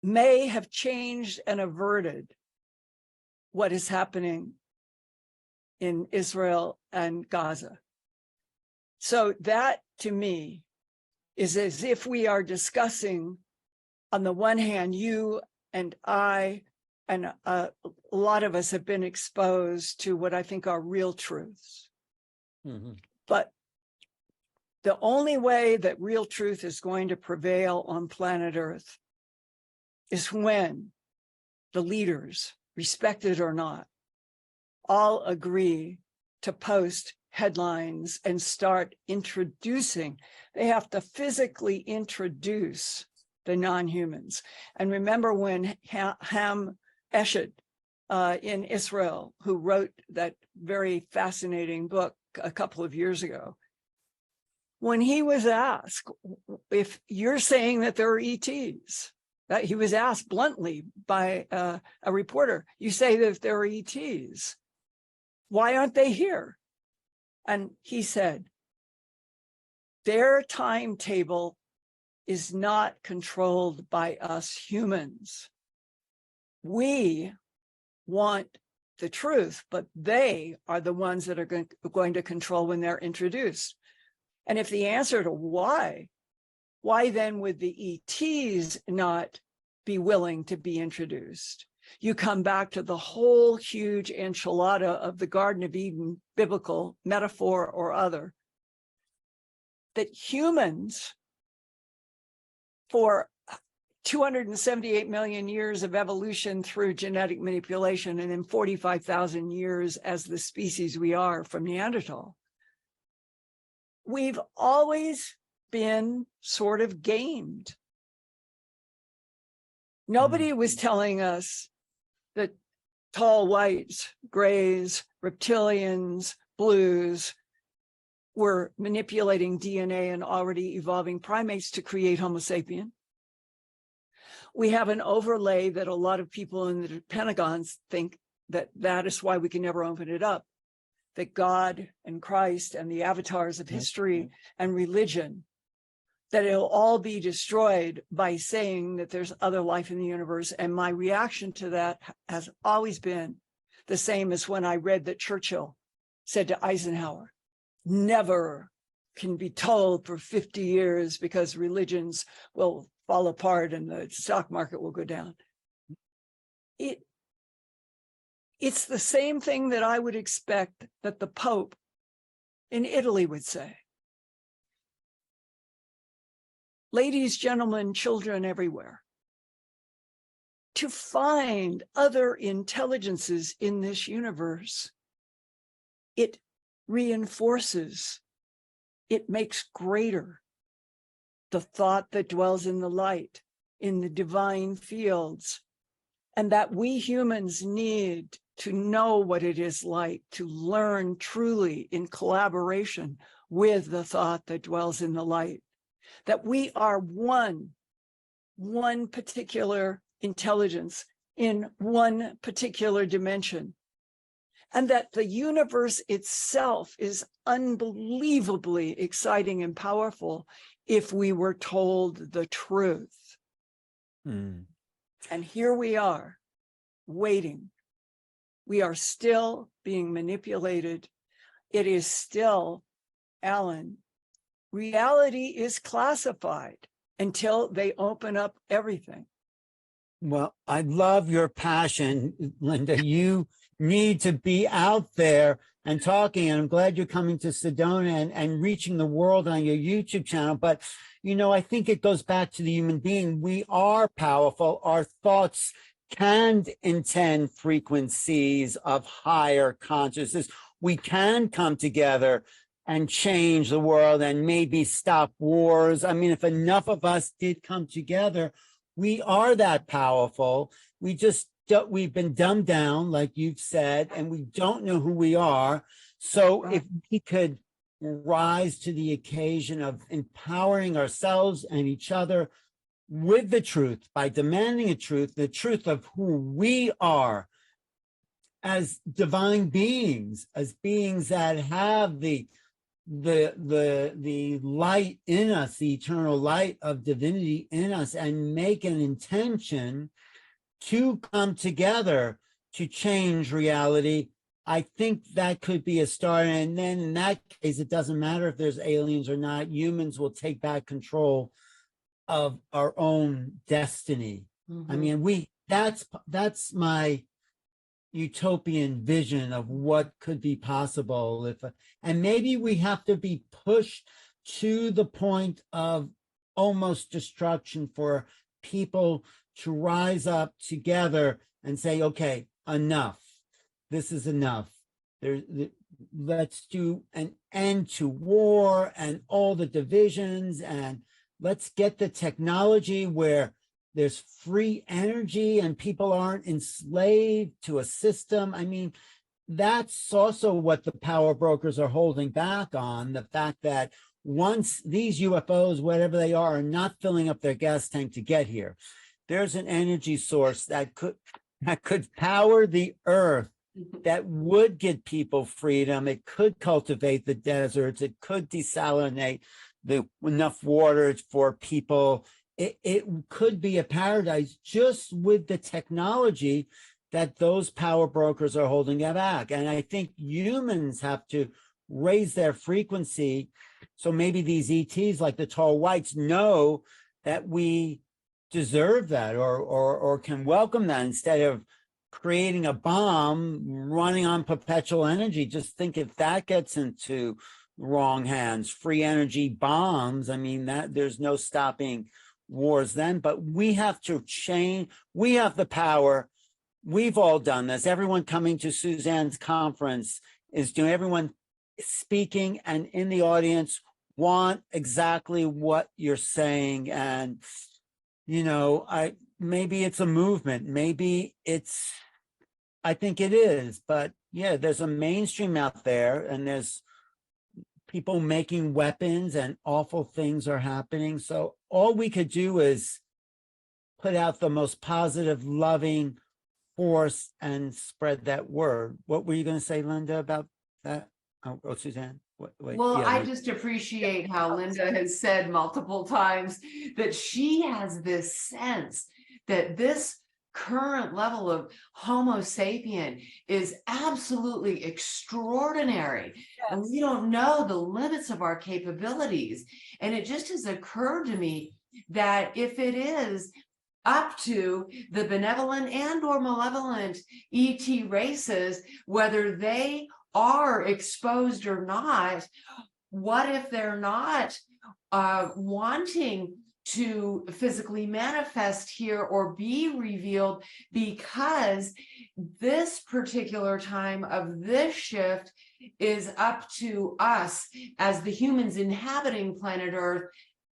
may have changed and averted what is happening in Israel and Gaza. So that, to me, is as if we are discussing, on the one hand, you and I, and a lot of us have been exposed to what I think are real truths. But the only way that real truth is going to prevail on planet Earth is when the leaders, respected or not, all agree to post headlines and start introducing. They have to physically introduce the non-humans. And remember when Ham Eshett in Israel, who wrote that very fascinating book a couple of years ago, when he was asked, if you're saying that there are ETs, that he was asked bluntly by a reporter, you say that there are ETs, why aren't they here? And he said, their timetable is not controlled by us humans. We want the truth, but they are the ones that are going to control when they're introduced. And if the answer to why then would the ETs not be willing to be introduced? You come back to the whole huge enchilada of the Garden of Eden, biblical metaphor or other, that humans, for 278 million years of evolution through genetic manipulation, and then 45,000 years as the species we are from Neanderthal, we've always been sort of gamed. Nobody was telling us that tall whites, grays, reptilians, blues were manipulating DNA and already evolving primates to create Homo sapien. We have an overlay that a lot of people in the Pentagons think that is why we can never open it up, that God and Christ and the avatars of history and religion, that it'll all be destroyed by saying that there's other life in the universe. And my reaction to that has always been the same as when I read that Churchill said to Eisenhower, never can be told for 50 years because religions will fall apart and the stock market will go down. It's the same thing that I would expect that the Pope in Italy would say. Ladies, gentlemen, children everywhere, to find other intelligences in this universe, it reinforces, it makes greater the thought that dwells in the light, in the divine fields, and that we humans need to know what it is like to learn truly in collaboration with the thought that dwells in the light, that we are one particular intelligence in one particular dimension, and that the universe itself is unbelievably exciting and powerful if we were told the truth. And here we are, waiting. We are still being manipulated. It is still, Alan, reality is classified. until they open up everything. Well, I love your passion, Linda. You need to be out there and talking. And I'm glad you're coming to Sedona and reaching the world on your YouTube channel. But, you know, I think it goes back to the human being. We are powerful. Our thoughts can intend frequencies of higher consciousness. We can come together and change the world and maybe stop wars. I mean, if enough of us did come together, we are that powerful. We've been dumbed down, like you've said, and we don't know who we are. So if we could rise to the occasion of empowering ourselves and each other with the truth, by demanding the truth of who we are as divine beings, as beings that have the light in us, the eternal light of divinity in us, and make an intention to come together to change reality. I think that could be a start. And then in that case, it doesn't matter if there's aliens or not. Humans will take back control of our own destiny. I mean, that's my utopian vision of what could be possible and maybe we have to be pushed to the point of almost destruction for people to rise up together and say, okay, enough. This is enough. Let's do an end to war and all the divisions, and let's get the technology where there's free energy and people aren't enslaved to a system. I mean, that's also what the power brokers are holding back on, the fact that once these UFOs, whatever they are not filling up their gas tank to get here, there's an energy source that could power the earth, that would get people freedom. It could cultivate the deserts. It could desalinate enough water for people. It could be a paradise just with the technology that those power brokers are holding it back. And I think humans have to raise their frequency. So maybe these ETs, like the tall whites, know that we deserve that or can welcome that instead of creating a bomb running on perpetual energy. Just think if that gets into wrong hands, free energy bombs, I mean, that there's no stopping wars then. But we have to change. We have the power. We've all done this. Everyone coming to Suzanne's conference is doing, everyone speaking and in the audience want exactly what you're saying. And, you know, maybe it's a movement. Maybe I think it is. But yeah, there's a mainstream out there and there's people making weapons and awful things are happening. So all we could do is put out the most positive, loving force and spread that word. What were you going to say, Linda, about that? Oh, Suzanne. Wait, well, yeah, I just appreciate how Linda has said multiple times that she has this sense that this current level of Homo sapien is absolutely extraordinary. Yes. And we don't know the limits of our capabilities. And it just has occurred to me that if it is up to the benevolent and or malevolent ET races, whether they are exposed or not, what if they're not wanting to physically manifest here or be revealed, because this particular time of this shift is up to us as the humans inhabiting planet Earth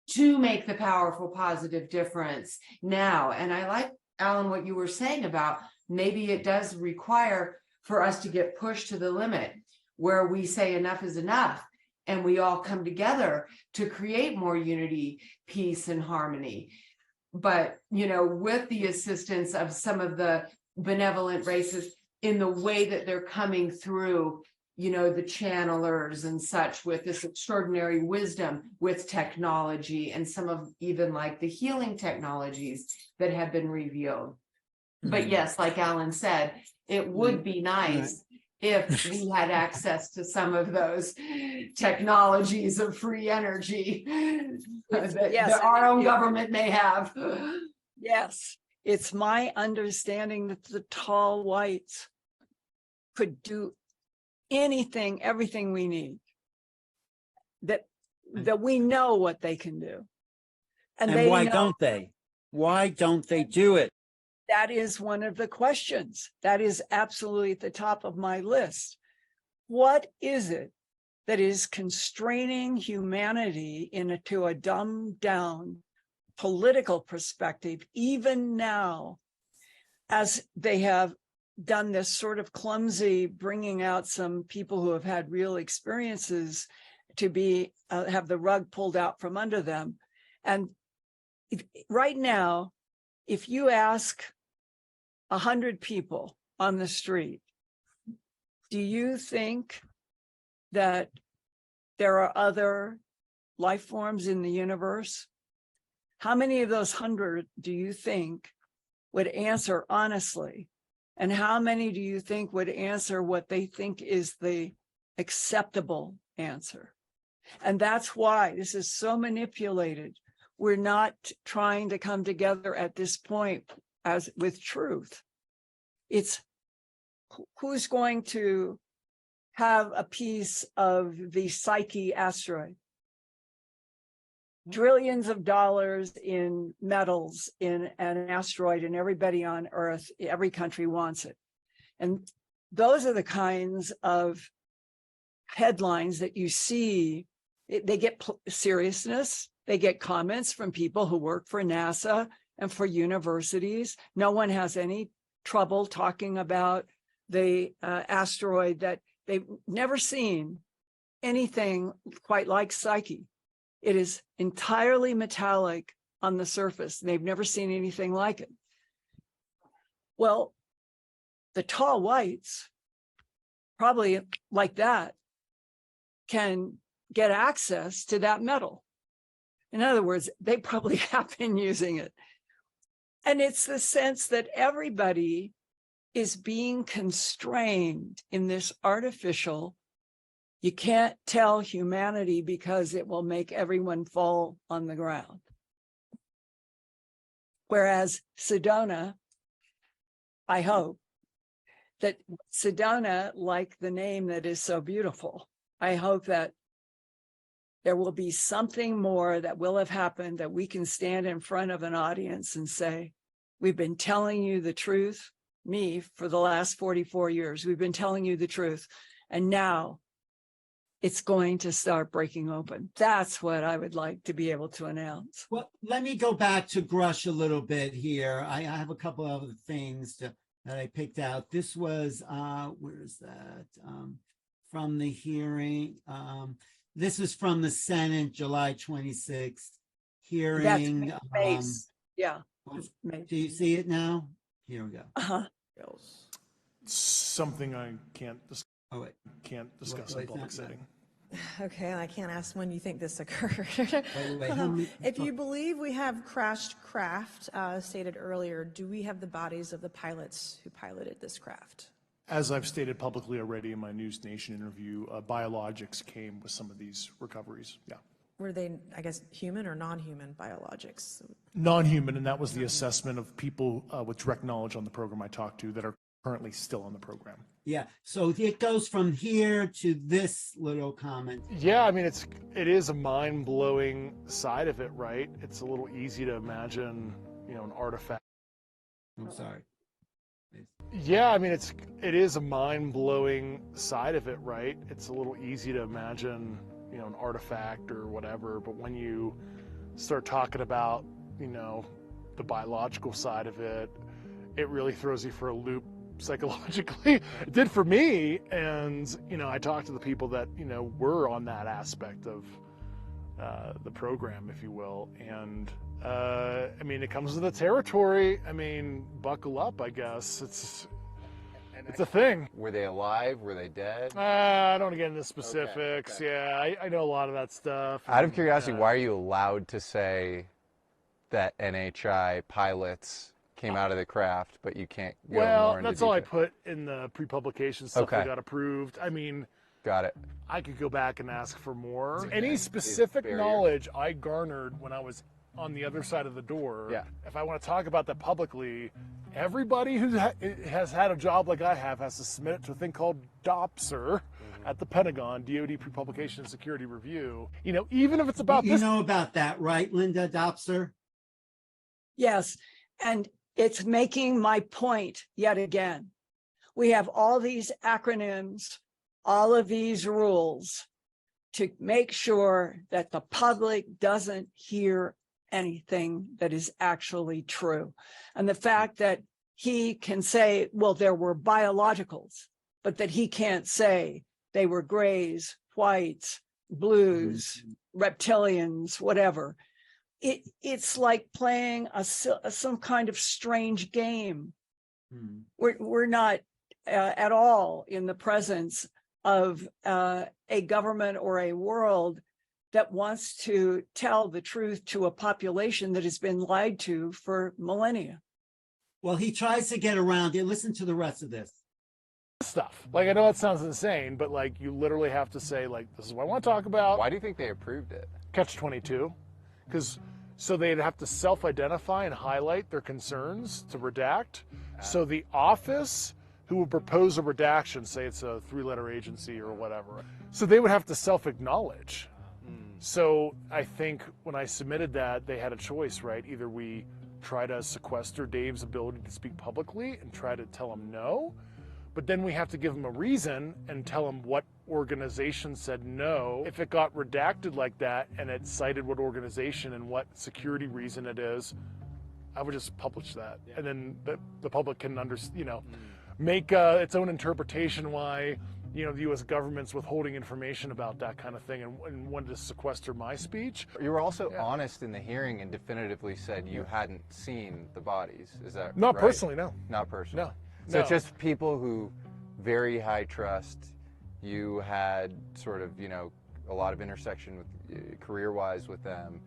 to make the powerful positive difference now. And I like, Alan, what you were saying about maybe it does require for us to get pushed to the limit where we say enough is enough. And we all come together to create more unity, peace, and harmony. But, you know, with the assistance of some of the benevolent races in the way that they're coming through, you know, the channelers and such, with this extraordinary wisdom with technology and some of even like the healing technologies that have been revealed. But yes, like Alan said, it would be nice if we had access to some of those technologies of free energy that our own government may have. Yes, it's my understanding that the tall whites could do anything, everything we need, that we know what they can do. And why don't they? Why don't they do it? That is one of the questions. That is absolutely at the top of my list. What is it that is constraining humanity into a dumbed down political perspective, even now, as they have done this sort of clumsy bringing out some people who have had real experiences to be have the rug pulled out from under them. And right now, if you ask 100 people on the street, do you think that there are other life forms in the universe? How many of those 100 do you think would answer honestly? And how many do you think would answer what they think is the acceptable answer? And that's why this is so manipulated. We're not trying to come together at this point as with truth. It's who's going to have a piece of the Psyche asteroid. Trillions of dollars in metals in an asteroid, and everybody on Earth, every country wants it. And those are the kinds of headlines that you see. They get seriousness. They get comments from people who work for NASA and for universities. No one has any trouble talking about the asteroid that they've never seen anything quite like Psyche. It is entirely metallic on the surface. They've never seen anything like it. Well, the tall whites, probably like that, can get access to that metal. In other words, they probably have been using it. And it's the sense that everybody is being constrained in this artificial, you can't tell humanity because it will make everyone fall on the ground. Whereas Sedona, I hope that Sedona, like the name that is so beautiful, I hope that there will be something more that will have happened that we can stand in front of an audience and say, we've been telling you the truth, me, for the last 44 years. We've been telling you the truth. And now it's going to start breaking open. That's what I would like to be able to announce. Well, let me go back to Grush a little bit here. I have a couple of other things that I picked out. This was, where is that? From the hearing. This is from the Senate, July 26th hearing. That's yeah. Do you see it now? Here we go. Something I can't discuss in a public setting. Okay, I can't ask when you think this occurred. Wait, if you believe we have crashed craft, stated earlier, do we have the bodies of the pilots who piloted this craft? As I've stated publicly already in my News Nation interview, biologics came with some of these recoveries. Yeah. Were they, I guess, human or non-human biologics? Non-human, and that was the assessment of people with direct knowledge on the program I talked to that are currently still on the program. Yeah, so it goes from here to this little comment. Yeah, I mean, it is a mind-blowing side of it, right? It's a little easy to imagine, an artifact. I'm sorry. Yeah, I mean, it is a mind-blowing side of it, right? It's a little easy to imagine, an artifact or whatever, but when you start talking about, the biological side of it, it really throws you for a loop psychologically. It did for me, and, I talked to the people that, were on that aspect of the program, if you will, and I mean, it comes with the territory. I mean, buckle up, I guess. It's a thing. Were they alive? Were they dead? I don't want to get into specifics. Okay. Yeah, I know a lot of that stuff. Out of curiosity, why are you allowed to say that NHI pilots came out of the craft, but you can't go Well, more into that's all I detail. put in the pre-publication stuff that Okay. got approved. I mean, Got it. I could go back and ask for more. Okay. Any specific barriers. knowledge I garnered when I was on the other side of the door, Yeah. if I want to talk about that publicly, everybody who has had a job like I have has to submit it to a thing called DOPSR at the Pentagon, DoD Pre-Publication and Security Review. You know, even if it's about You this. know about that, right, Linda Dobser? Yes, and it's making my point yet again. We have all these acronyms, all of these rules to make sure that the public doesn't hear anything that is actually true. And the fact that he can say, well, there were biologicals, but that he can't say they were grays, whites, blues, reptilians, whatever. It's like playing some kind of strange game. We're not at all in the presence of a government or a world that wants to tell the truth to a population that has been lied to for millennia. Well, he tries to get around it. Listen to the rest of this. Stuff. Like, I know it sounds insane, but like, you literally have to say, like, this is what I want to talk about. Why do you think they approved it? Catch-22, because so they'd have to self-identify and highlight their concerns to redact. So the office who would propose a redaction, say it's a 3-letter agency or whatever, so they would have to self-acknowledge. So I think when I submitted that, they had a choice, right? Either we try to sequester Dave's ability to speak publicly and try to tell him no, but then we have to give him a reason and tell him what organization said no. If it got redacted like that and it cited what organization and what security reason it is, I would just publish that. And then the public can make its own interpretation why, the U.S. government's withholding information about that kind of thing and wanted to sequester my speech. You were also honest in the hearing and definitively said you hadn't seen the bodies. Is that Not right? personally, no. Not personally. No. So No. it's just people who very high trust. You had sort of, a lot of intersection with career-wise with them,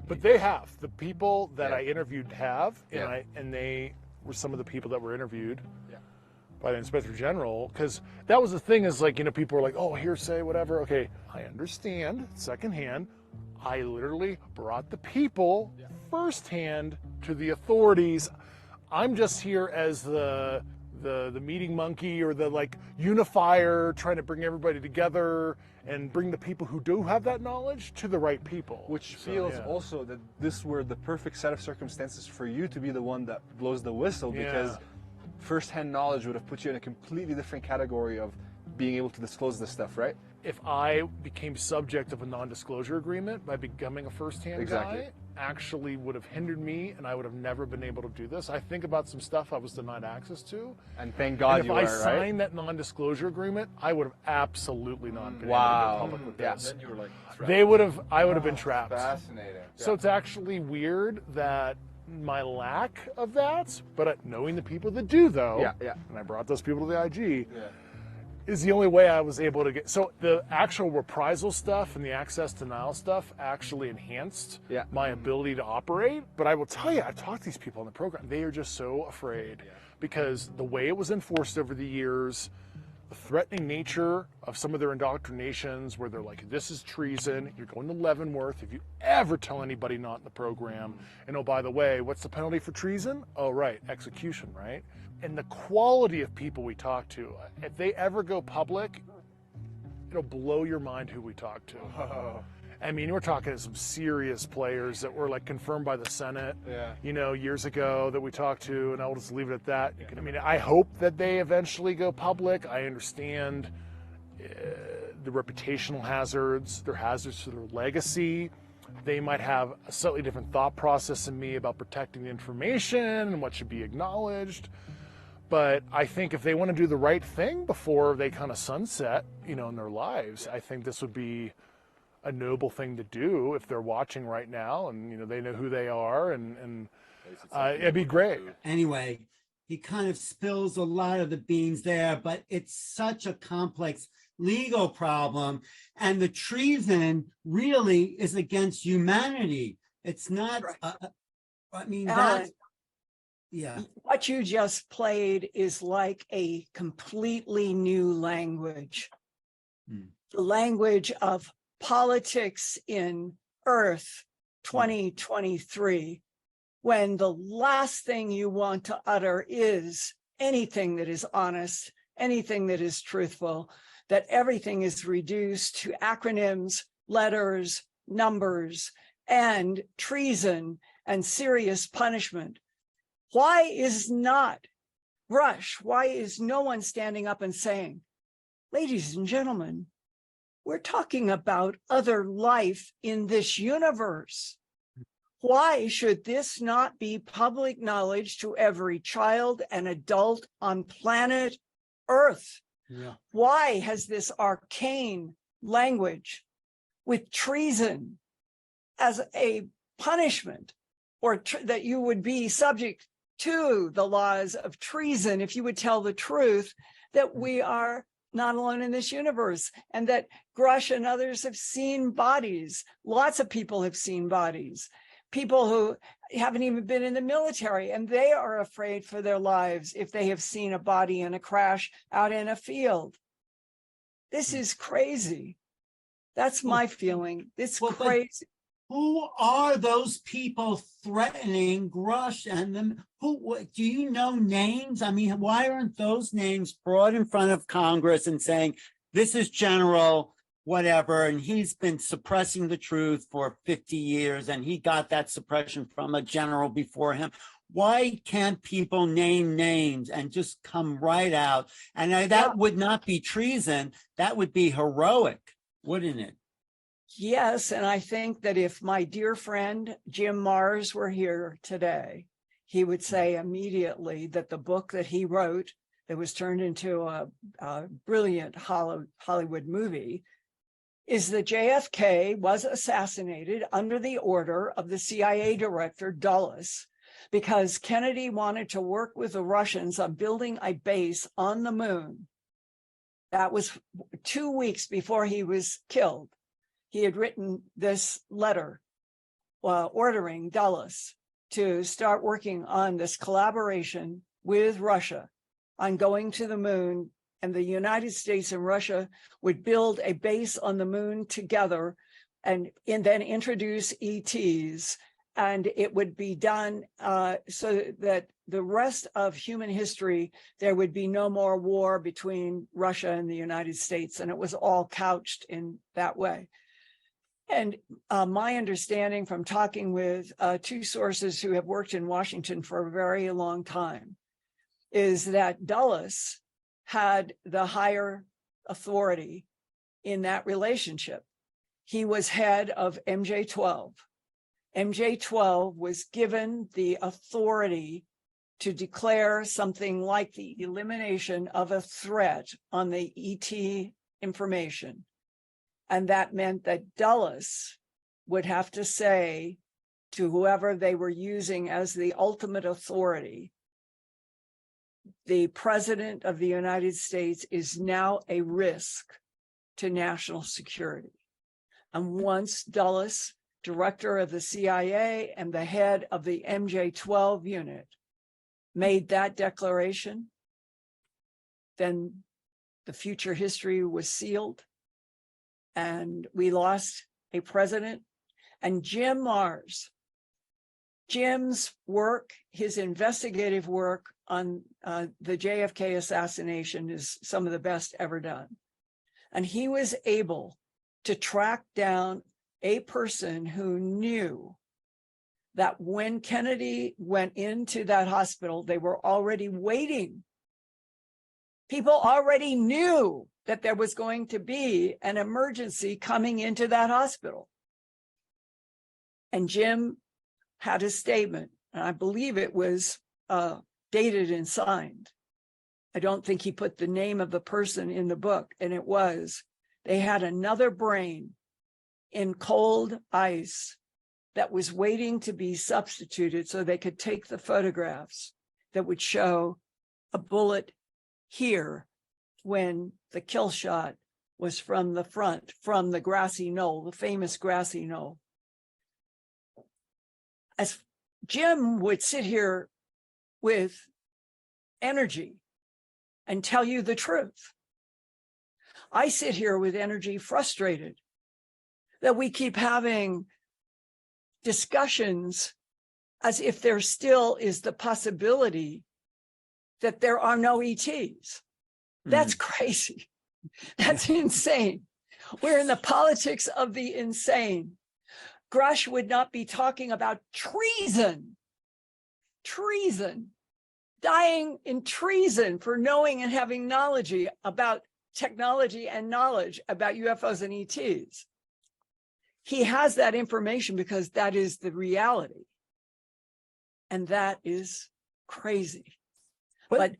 But they have. The people that Yeah. I interviewed have, Yeah. and they were some of the people that were interviewed by the Inspector General, because that was the thing is like, people were like, oh, hearsay, whatever. Okay, I understand secondhand. I literally brought the people firsthand to the authorities. I'm just here as the meeting monkey or the unifier, trying to bring everybody together and bring the people who do have that knowledge to the right people. Which So, feels yeah. also that this were the perfect set of circumstances for you to be the one that blows the whistle, because first-hand knowledge would have put you in a completely different category of being able to disclose this stuff, right? If I became subject of a non-disclosure agreement by becoming a first-hand guy, actually would have hindered me, and I would have never been able to do this. I think about some stuff I was denied access to. And thank God And you if I are, right? signed that non-disclosure agreement, I would have absolutely not been Wow. able to go public with Yeah. this. Then you were like, I would have been trapped. fascinating. So it's actually weird that my lack of that, but knowing the people that do, though, and I brought those people to the IG, is the only way I was able to get. So the actual reprisal stuff and the access denial stuff actually enhanced my ability to operate. But I will tell you, I've talked to these people in the program. They are just so afraid because the way it was enforced over the years, the threatening nature of some of their indoctrinations where they're like, this is treason, you're going to Leavenworth if you ever tell anybody not in the program. And oh, by the way, what's the penalty for treason? Oh, right, execution, right? And the quality of people we talk to, if they ever go public, it'll blow your mind who we talk to. I mean, we're talking to some serious players that were confirmed by the Senate, years ago that we talked to, and I'll just leave it at that. I mean, I hope that they eventually go public. I understand the reputational hazards, their hazards to their legacy. They might have a slightly different thought process than me about protecting the information and what should be acknowledged. But I think if they want to do the right thing before they kind of sunset, in their lives, I think this would be a noble thing to do if they're watching right now and, they know who they are and it'd be great. Anyway, he kind of spills a lot of the beans there, but it's such a complex legal problem. And the treason really is against humanity. It's not, I mean, Alan, Yeah. What you just played is like a completely new language. The language of politics in Earth 2023, when the last thing you want to utter is anything that is honest, anything that is truthful, that everything is reduced to acronyms, letters, numbers, and treason and serious punishment. Why is not Rush? Why is no one standing up and saying, ladies and gentlemen, we're talking about other life in this universe. Why should this not be public knowledge to every child and adult on planet Earth? Yeah. Why has this arcane language with treason as a punishment, or that you would be subject to the laws of treason if you would tell the truth, that we are not alone in this universe, and that Grush and others have seen bodies. Lots of people have seen bodies. People who haven't even been in the military, and they are afraid for their lives if they have seen a body in a crash out in a field. This is crazy. That's my feeling. It's crazy. Who are those people threatening Grush and them? Do you know names? I mean, why aren't those names brought in front of Congress and saying, this is General whatever, and he's been suppressing the truth for 50 years, and he got that suppression from a general before him? Why can't people name names and just come right out? And that would not be treason. That would be heroic, wouldn't it? Yes, and I think that if my dear friend Jim Marrs were here today, he would say immediately that the book that he wrote that was turned into a brilliant Hollywood movie is that JFK was assassinated under the order of the CIA director Dulles, because Kennedy wanted to work with the Russians on building a base on the moon. That was 2 weeks before he was killed. He had written this letter ordering Dulles to start working on this collaboration with Russia on going to the moon, and the United States and Russia would build a base on the moon together and then introduce ETs. And it would be done so that the rest of human history, there would be no more war between Russia and the United States. And it was all couched in that way. And my understanding from talking with two sources who have worked in Washington for a very long time is that Dulles had the higher authority in that relationship. He was head of MJ-12. MJ-12 was given the authority to declare something like the elimination of a threat on the ET information. And that meant that Dulles would have to say to whoever they were using as the ultimate authority, the President of the United States is now a risk to national security. And once Dulles, director of the CIA and the head of the MJ-12 unit, made that declaration, then the future history was sealed, and we lost a president. And Jim Marrs, Jim's work, his investigative work on the JFK assassination is some of the best ever done. And he was able to track down a person who knew that when Kennedy went into that hospital, they were already waiting. People already knew that there was going to be an emergency coming into that hospital. And Jim had a statement, and I believe it was dated and signed. I don't think he put the name of the person in the book, and it was, they had another brain in cold ice that was waiting to be substituted so they could take the photographs that would show a bullet here when the kill shot was from the front, from the grassy knoll, the famous grassy knoll. As Jim would sit here with energy and tell you the truth. I sit here with energy, frustrated that we keep having discussions as if there still is the possibility that there are no ETs. That's crazy. That's insane. We're in the politics of the insane. Grush would not be talking about treason, dying in treason for knowing and having knowledge about technology and knowledge about UFOs and ETs. He has that information because that is the reality. And that is crazy. But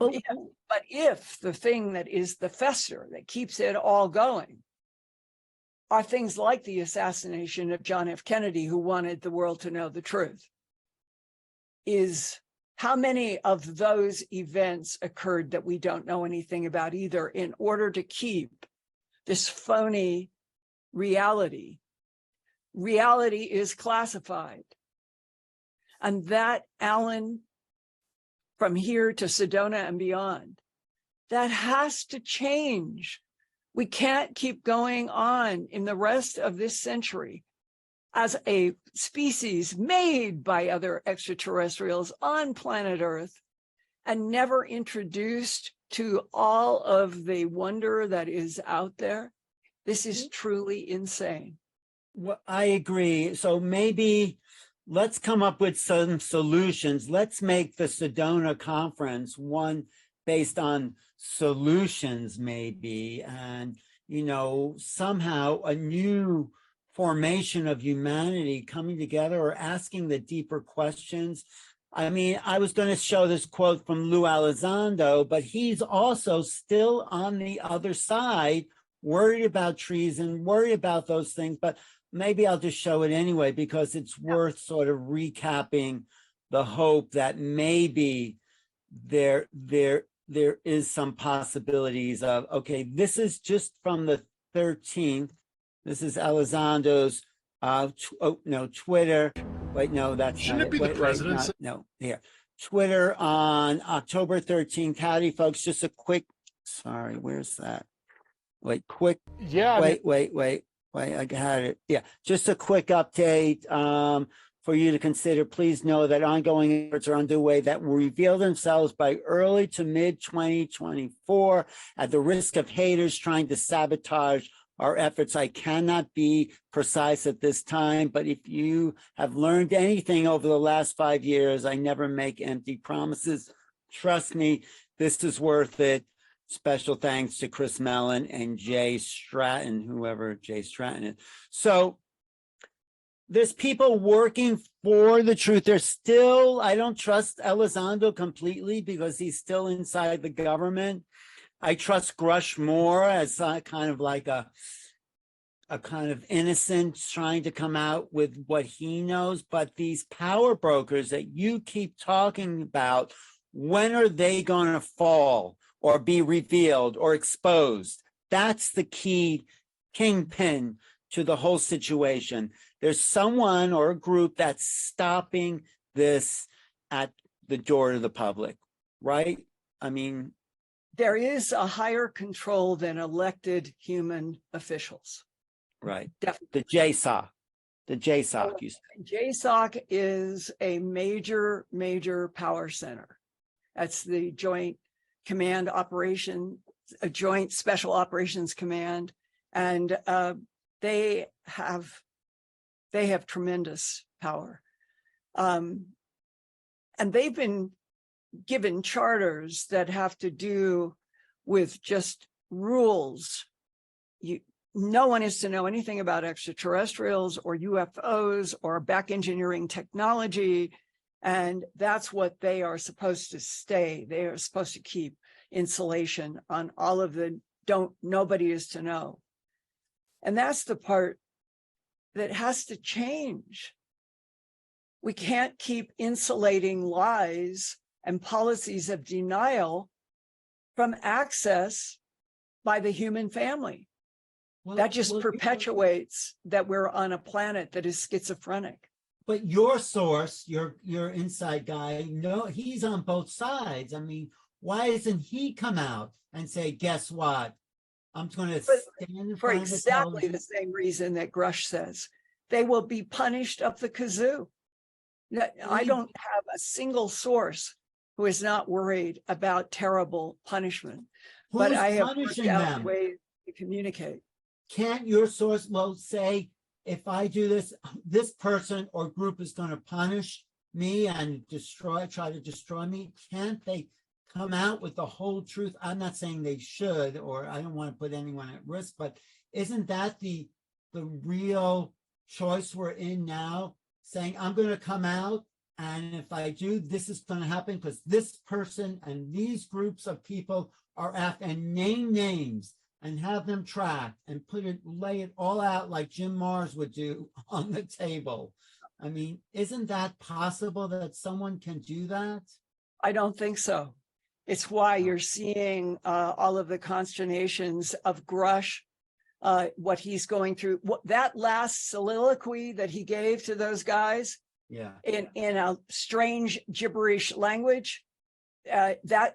if the thing that is the fester that keeps it all going are things like the assassination of John F. Kennedy, who wanted the world to know the truth, is how many of those events occurred that we don't know anything about either, in order to keep this phony reality. Reality is classified. And that, Alan, from here to Sedona and beyond, that has to change. We can't keep going on in the rest of this century as a species made by other extraterrestrials on planet Earth and never introduced to all of the wonder that is out there. This is truly insane. Well, I agree. So maybe let's come up with some solutions. Let's make the Sedona conference one based on solutions, maybe, and, you know, somehow a new formation of humanity coming together or asking the deeper questions. I mean, I was going to show this quote from Lou Elizondo, but he's also still on the other side, worried about treason, worried about those things. But maybe I'll just show it anyway, because it's worth sort of recapping the hope that maybe there is some possibilities of, okay, this is just from the 13th. This is Elizondo's Twitter. Wait, no, that's Shouldn't not it be the president's? no, here. Twitter on October 13th. Howdy, folks. Just a quick, sorry, where's that? Wait, quick. Yeah. Wait, I got it. Yeah, just a quick update for you to consider. Please know that ongoing efforts are underway that will reveal themselves by early to mid 2024 at the risk of haters trying to sabotage our efforts. I cannot be precise at this time, but if you have learned anything over the last 5 years, I never make empty promises. Trust me, this is worth it. Special thanks to Chris Mellon and Jay Stratton, whoever Jay Stratton is. So there's people working for the truth. There's still, I don't trust Elizondo completely because he's still inside the government. I trust Grush more as kind of like a kind of innocent trying to come out with what he knows. But these power brokers that you keep talking about, when are they going to fall or be revealed or exposed? That's the key kingpin to the whole situation. There's someone or a group that's stopping this at the door to the public, right? I mean, there is a higher control than elected human officials. Right. Definitely. The JSOC. The JSOC. JSOC is a major power center. That's the Joint Command Operation, a Joint Special Operations Command, and they have tremendous power, and they've been given charters that have to do with just rules. No one is to know anything about extraterrestrials or UFOs or back engineering technology. And that's what they are supposed to stay. They are supposed to keep insulation on all of the nobody is to know. And that's the part that has to change. We can't keep insulating lies and policies of denial from access by the human family. That just perpetuates that we're on a planet that is schizophrenic. but your source, your inside guy, no, he's on both sides. I mean, why doesn't he come out and say, guess what? I'm going to stand in For front of the exactly television. the same reason that Grush says. They will be punished up the kazoo. I don't have a single source who is not worried about terrible punishment. But Who's I have worked punishing out them? ways to communicate. Can't your source say, if I do this, this person or group is going to punish me and try to destroy me? Can't they come out with the whole truth? I'm not saying they should, or I don't want to put anyone at risk, but isn't that the real choice we're in now? Saying, I'm going to come out, and if I do, this is going to happen because this person and these groups of people are after, and name names and have them tracked and lay it all out like Jim Mars would do on the table. I mean, isn't that possible that someone can do that? I don't think so. It's why you're seeing all of the consternations of Grush, what he's going through. That last soliloquy that he gave to those guys, in a strange gibberish language, that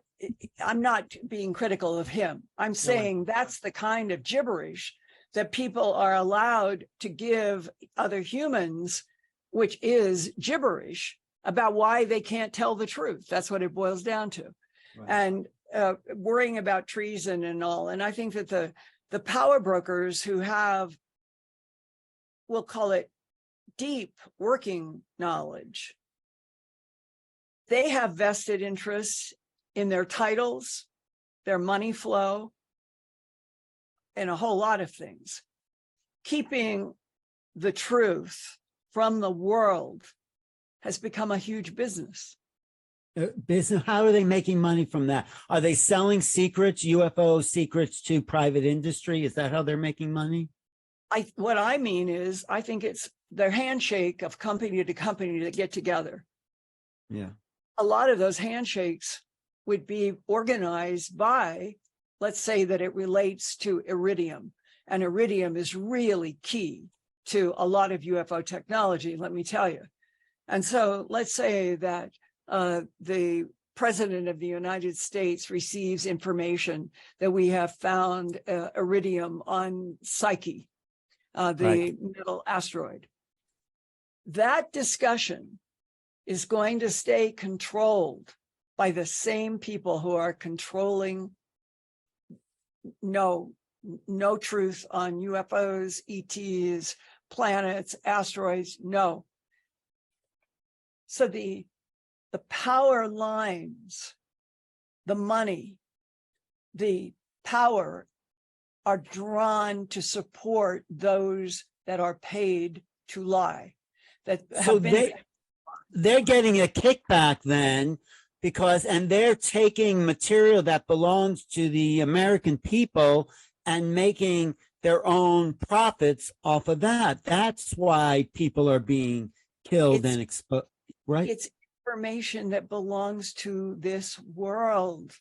I'm not being critical of him. I'm saying that's the kind of gibberish that people are allowed to give other humans, which is gibberish about why they can't tell the truth. That's what it boils down to. Right. And worrying about treason and all. And I think that the power brokers who have, we'll call it deep working knowledge, they have vested interests in their titles, their money flow, and a whole lot of things. Keeping the truth from the world has become a huge business. Business? How are they making money from that? Are they selling secrets, UFO secrets, to private industry? Is that how they're making money? What I mean is, I think it's their handshake of company to company that get together. Yeah. A lot of those handshakes would be organized by, let's say that it relates to iridium, and iridium is really key to a lot of UFO technology, let me tell you. And so let's say that the President of the United States receives information that we have found iridium on Psyche, the middle asteroid. That discussion is going to stay controlled by the same people who are controlling no truth on UFOs, ETs, planets, asteroids, no. So the power lines, the money, the power are drawn to support those that are paid to lie. So they're getting a kickback then, because, and they're taking material that belongs to the American people and making their own profits off of that. That's why people are being killed and exposed, right? It's information that belongs to this world.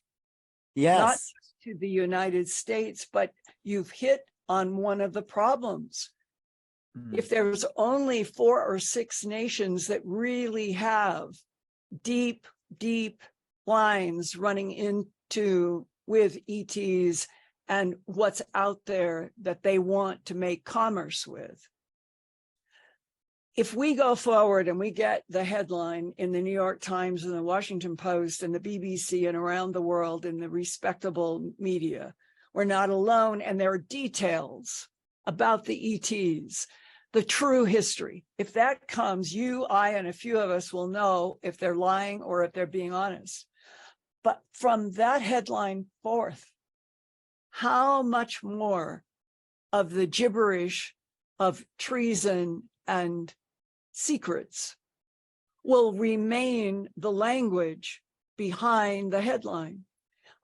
Yes. Not just to the United States, but you've hit on one of the problems. If there's only 4 or 6 nations that really have deep lines running into with ETs and what's out there that they want to make commerce with. If we go forward and we get the headline in the New York Times and the Washington Post and the BBC and around the world in the respectable media, we're not alone, and there are details about the ETs, the true history. If that comes, you, I, and a few of us will know if they're lying or if they're being honest. But from that headline forth, how much more of the gibberish of treason and secrets will remain the language behind the headline?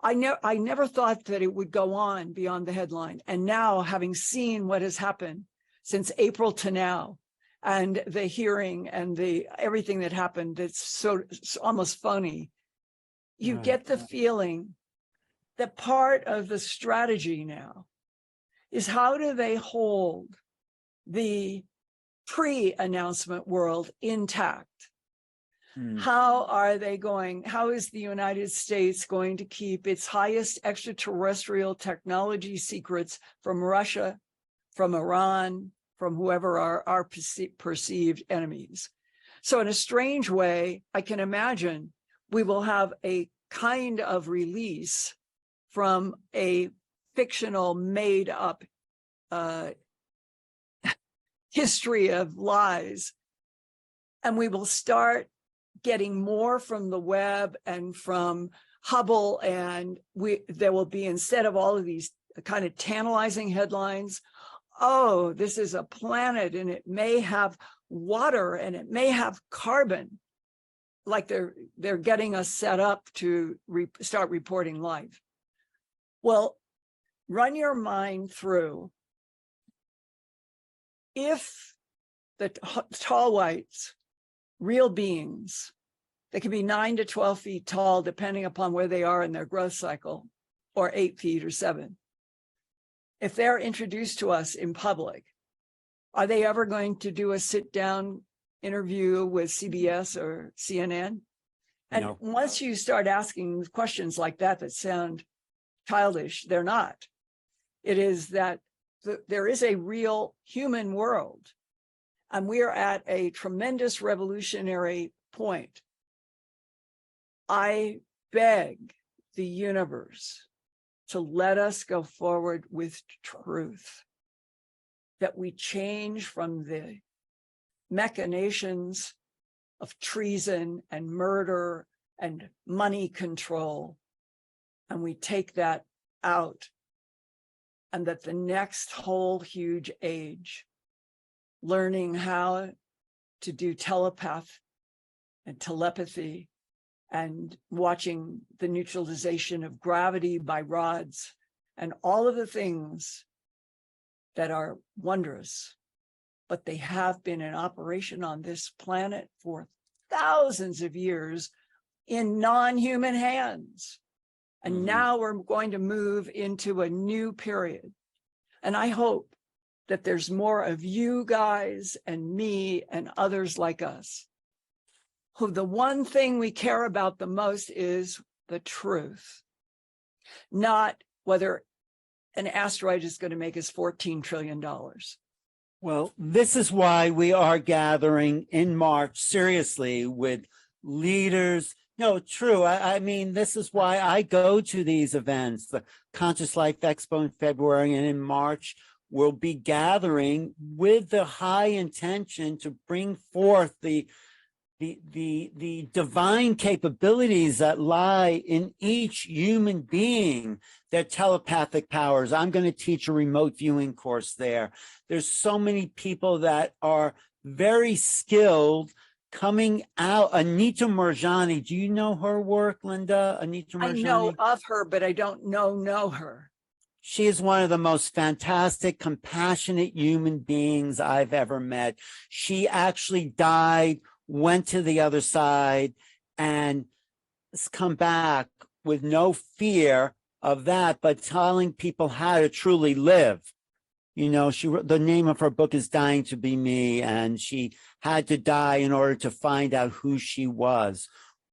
I never thought that it would go on beyond the headline. And now, having seen what has happened since April to now, and the hearing and everything that happened, it's almost phony. You get the feeling that part of the strategy now is, how do they hold the pre-announcement world intact. Hmm. How is the United States going to keep its highest extraterrestrial technology secrets from Russia, from Iran, from whoever are our perceived enemies? So in a strange way, I can imagine we will have a kind of release from a fictional made up history of lies. And we will start getting more from the web and from Hubble. And there will be, instead of all of these kind of tantalizing headlines, oh, this is a planet and it may have water and it may have carbon, like they're getting us set up to start reporting life. Well, run your mind through, if the tall whites, real beings, they can be 9 to 12 feet tall, depending upon where they are in their growth cycle, or 8 feet or 7. If they're introduced to us in public, are they ever going to do a sit-down interview with CBS or CNN? And No. once you start asking questions like that that sound childish, they're not. It is that there is a real human world, and we are at a tremendous revolutionary point. I beg the universe to let us go forward with truth, that we change from the machinations of treason and murder and money control, and we take that out, and that the next whole huge age, learning how to do telepath and telepathy and watching the neutralization of gravity by rods and all of the things that are wondrous, but they have been in operation on this planet for thousands of years in non-human hands. And now we're going to move into a new period. And I hope that there's more of you guys and me and others like us, who the one thing we care about the most is the truth, not whether an asteroid is going to make us $14 trillion. Well, this is why we are gathering in March, seriously, with leaders. No, true. I mean, this is why I go to these events, the Conscious Life Expo in February, and in March, we'll be gathering with the high intention to bring forth the divine capabilities that lie in each human being, their telepathic powers. I'm going to teach a remote viewing course there. There's so many people that are very skilled coming out. Anita Moorjani, do you know her work, Linda? Anita Moorjani? I know of her, but I don't know her. She is one of the most fantastic, compassionate human beings I've ever met. She actually died, went to the other side, and has come back with no fear of that, but telling people how to truly live. You know, the name of her book is Dying to Be Me, and she had to die in order to find out who she was.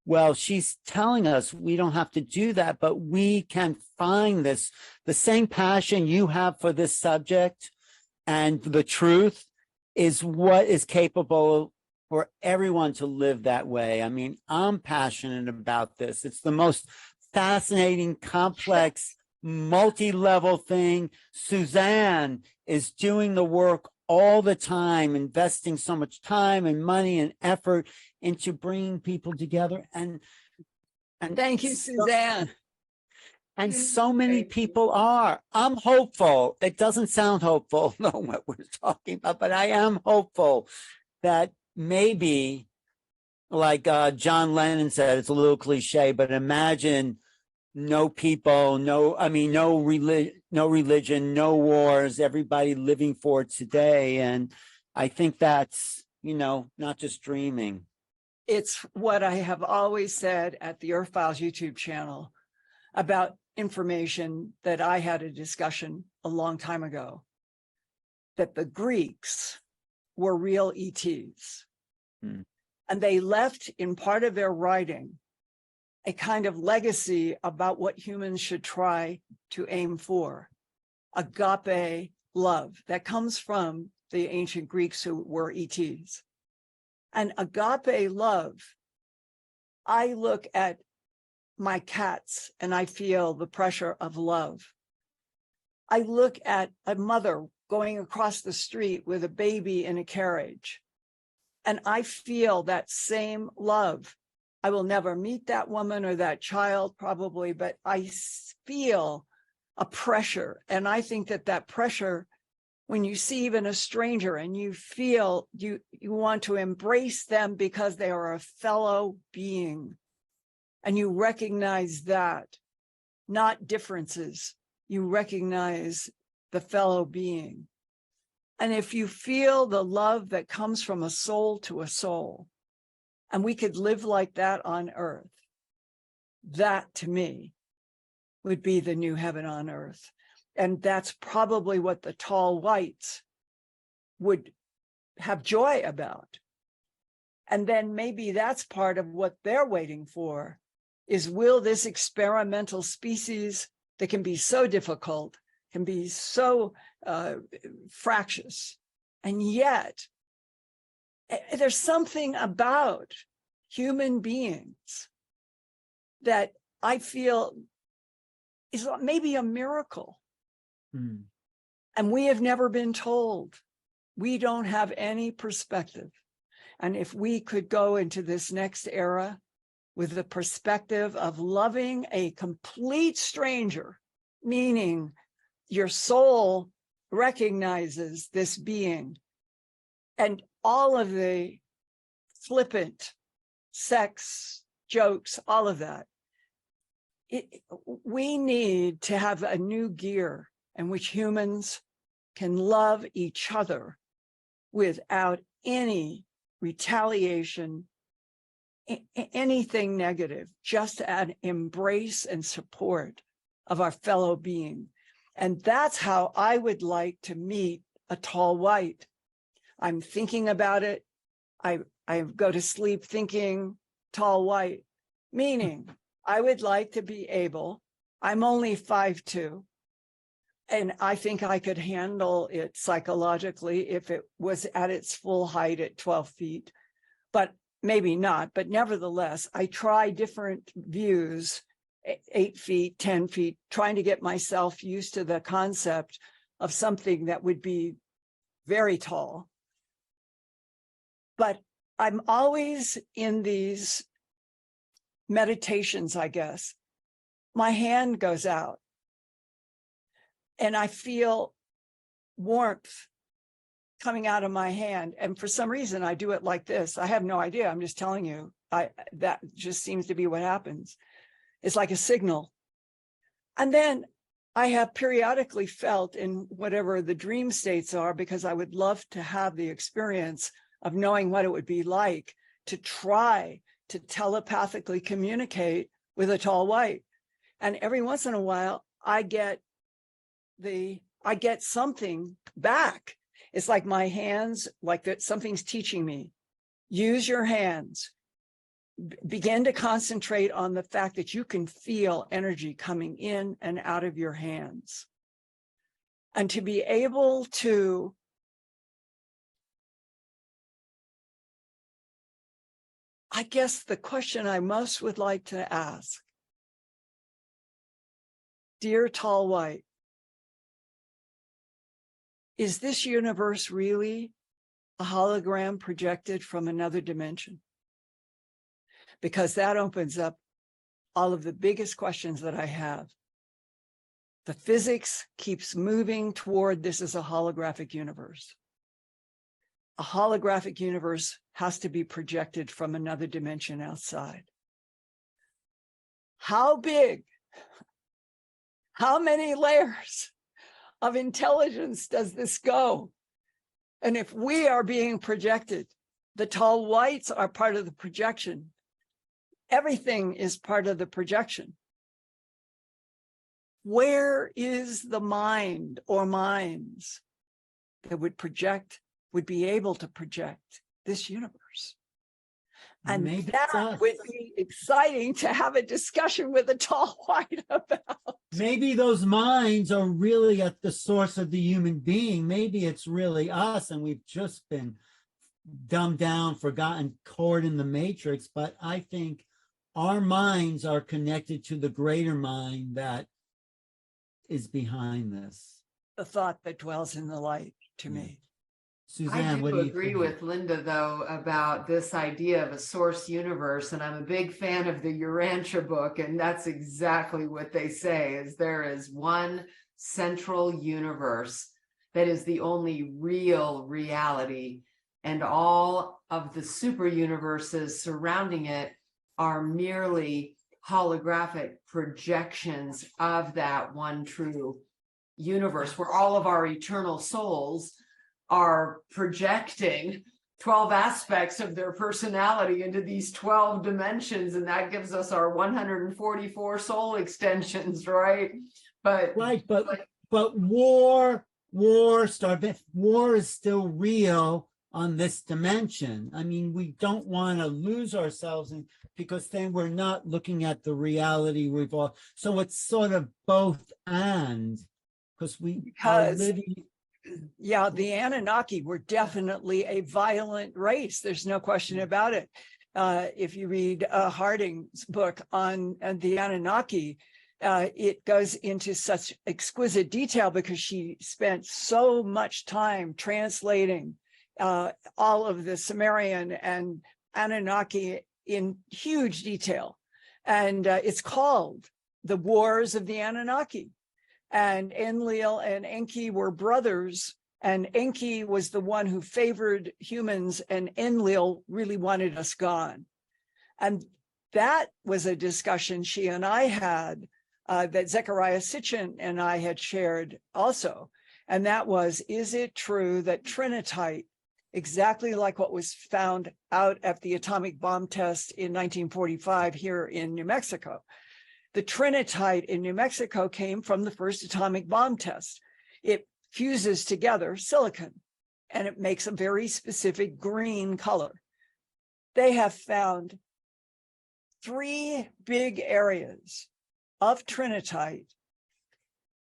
Well, she's telling us we don't have to do that, but we can find this, the same passion you have for this subject and the truth is what is capable for everyone to live that way. I mean, I'm passionate about this. It's the most fascinating, complex, multi-level thing. Suzanne is doing the work all the time, investing so much time and money and effort into bringing people together. And thank you, Suzanne. And so many people are. I'm hopeful. It doesn't sound hopeful, no, what we're talking about, but I am hopeful that maybe, like John Lennon said, it's a little cliche, but imagine no people, no religion, no wars, everybody living for today. And I think that's, not just dreaming. It's what I have always said at the Earth Files YouTube channel about information that I had a discussion a long time ago, that the Greeks were real ETs. Hmm. And they left in part of their writing a kind of legacy about what humans should try to aim for. Agape love that comes from the ancient Greeks who were ETs. And agape love, I look at my cats and I feel the pressure of love. I look at a mother going across the street with a baby in a carriage, and I feel that same love. I will never meet that woman or that child probably, but I feel a pressure. And I think that that pressure, when you see even a stranger and you feel you want to embrace them because they are a fellow being, and you recognize that, not differences, you recognize the fellow being. And if you feel the love that comes from a soul to a soul, and we could live like that on earth, that to me would be the new heaven on earth. And that's probably what the tall whites would have joy about. And then maybe that's part of what they're waiting for, is will this experimental species that can be so difficult, can be so fractious, and yet there's something about human beings that I feel is maybe a miracle. Hmm. And we have never been told. We don't have any perspective. And if we could go into this next era with the perspective of loving a complete stranger, meaning your soul recognizes this being, and all of the flippant sex jokes, all of that, we need to have a new gear in which humans can love each other without any retaliation, anything negative, just an embrace and support of our fellow being. And that's how I would like to meet a tall white. I'm thinking about it. I go to sleep thinking tall white, meaning I would like to be able, I'm only 5'2", and I think I could handle it psychologically if it was at its full height at 12 feet, but maybe not. But nevertheless, I try different views, 8 feet, 10 feet, trying to get myself used to the concept of something that would be very tall. But I'm always in these meditations, I guess. My hand goes out and I feel warmth coming out of my hand. And for some reason, I do it like this. I have no idea. I'm just telling you, that just seems to be what happens. It's like a signal. And then I have periodically felt in whatever the dream states are, because I would love to have the experience of knowing what it would be like to try to telepathically communicate with a tall white. And every once in a while, I get something back. It's like my hands, like that something's teaching me. Use your hands. Begin to concentrate on the fact that you can feel energy coming in and out of your hands. And to be able to I guess the question I most would like to ask, dear tall white, is this universe really a hologram projected from another dimension? Because that opens up all of the biggest questions that I have. The physics keeps moving toward this is a holographic universe. A holographic universe has to be projected from another dimension outside. How big? How many layers of intelligence does this go? And if we are being projected, the tall whites are part of the projection. Everything is part of the projection. Where is the mind or minds that would project would be able to project this universe. And Maybe it's that us. would be exciting to have a discussion with a tall white about. Maybe those minds are really at the source of the human being. Maybe it's really us, and we've just been dumbed down, forgotten, caught in the matrix. But I think our minds are connected to the greater mind that is behind this. The thought that dwells in the light, to me. Suzanne, I what do do you agree think? with Linda, though, about this idea of a source universe. And I'm a big fan of the Urantia book. And that's exactly what they say, is there is one central universe that is the only real reality. And all of the super universes surrounding it are merely holographic projections of that one true universe, where all of our eternal souls are projecting 12 aspects of their personality into these 12 dimensions, and that gives us our 144 soul extensions, right? But war is still real on this dimension. I mean, we don't want to lose ourselves because then we're not looking at the reality we've all. So it's sort of both and, because we are living. Yeah, the Anunnaki were definitely a violent race. There's no question about it. If you read Harding's book on the Anunnaki, it goes into such exquisite detail because she spent so much time translating all of the Sumerian and Anunnaki in huge detail. And it's called The Wars of the Anunnaki. And Enlil and Enki were brothers, and Enki was the one who favored humans, and Enlil really wanted us gone. And that was a discussion she and I had that Zechariah Sitchin and I had shared also. And that was, is it true that Trinitite, exactly like what was found out at the atomic bomb test in 1945 here in New Mexico, the Trinitite in New Mexico came from the first atomic bomb test. It fuses together silicon, and it makes a very specific green color. They have found 3 big areas of Trinitite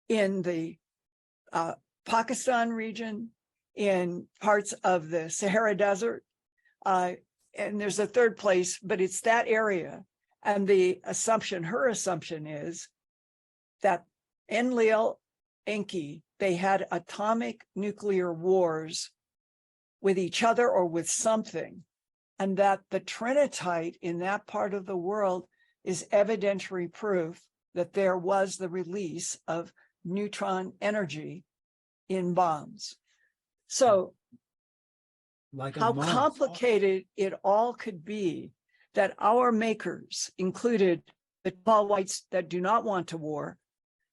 in the Pakistan region, in parts of the Sahara Desert, and there's a third place, but it's that area. And the assumption, her assumption is that Enlil, Enki, they had atomic nuclear wars with each other or with something, and that the Trinitite in that part of the world is evidentiary proof that there was the release of neutron energy in bombs. So how complicated it all could be, that our makers included the tall whites that do not want to war,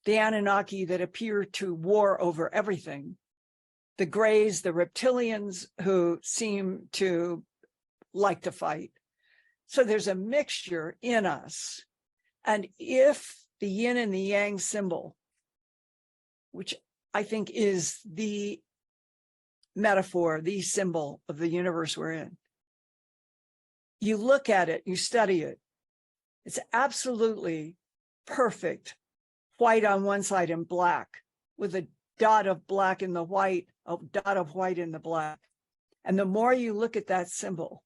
the Anunnaki that appear to war over everything, the grays, the reptilians who seem to like to fight. So there's a mixture in us. And if the yin and the yang symbol, which I think is the metaphor, the symbol of the universe we're in, you look at it, you study it, it's absolutely perfect. White on one side and black, with a dot of black in the white, a dot of white in the black. And the more you look at that symbol,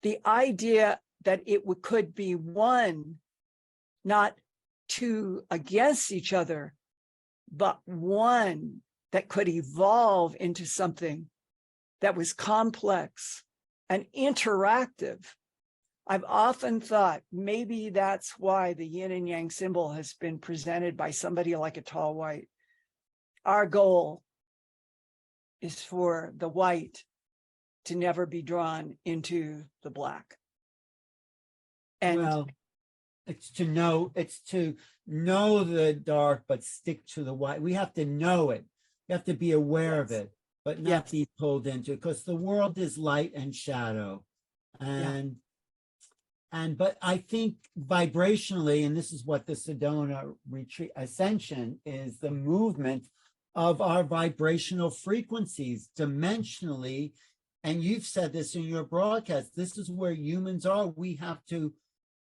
the idea that it could be one, not two against each other, but one that could evolve into something that was complex and interactive. I've often thought maybe that's why the yin and yang symbol has been presented by somebody like a tall white. Our goal is for the white to never be drawn into the black. And well, it's to know the dark, but stick to the white. We have to know it. We have to be aware of it, but not be pulled into it, because the world is light and shadow. But I think vibrationally, and this is what the Sedona retreat Ascension is, the movement of our vibrational frequencies dimensionally. And you've said this in your broadcast, this is where humans are. We have to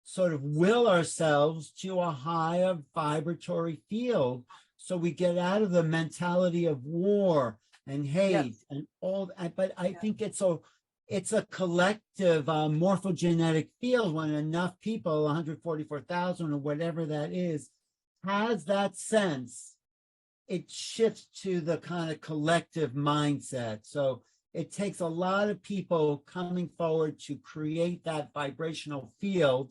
sort of will ourselves to a higher vibratory field so we get out of the mentality of war and hate and all that. But I think it's a collective morphogenetic field when enough people, 144,000 or whatever that is, has that sense, it shifts to the kind of collective mindset. So it takes a lot of people coming forward to create that vibrational field.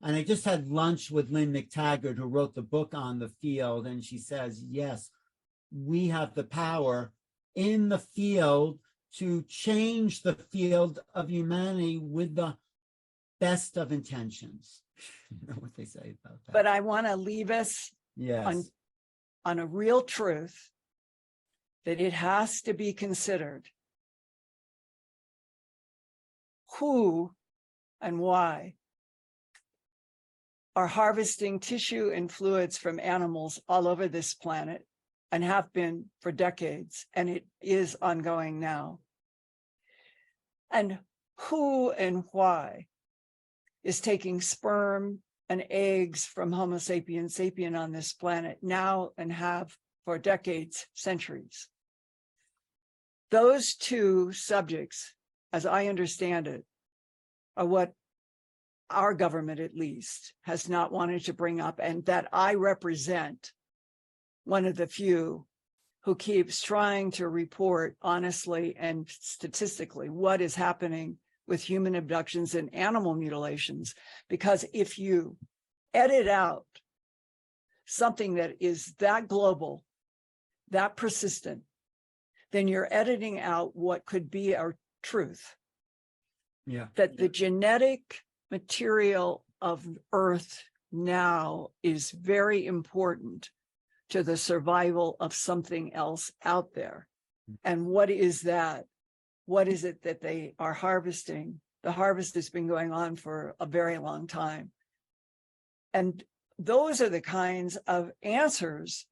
And I just had lunch with Lynn McTaggart, who wrote the book on the field. And she says, yes, we have the power in the field to change the field of humanity with the best of intentions. You know what they say about that. But I want to leave us on a real truth that it has to be considered who and why are harvesting tissue and fluids from animals all over this planet and have been for decades, and it is ongoing now. And who and why is taking sperm and eggs from Homo sapiens sapien on this planet now and have for decades, centuries. Those two subjects, as I understand it, are what our government, at least, has not wanted to bring up, and that I represent one of the few who keeps trying to report honestly and statistically what is happening with human abductions and animal mutilations. Because if you edit out something that is that global, that persistent, then you're editing out what could be our truth. Yeah. That the genetic material of Earth now is very important to the survival of something else out there. And what is that? What is it that they are harvesting? The harvest has been going on for a very long time. And those are the kinds of answers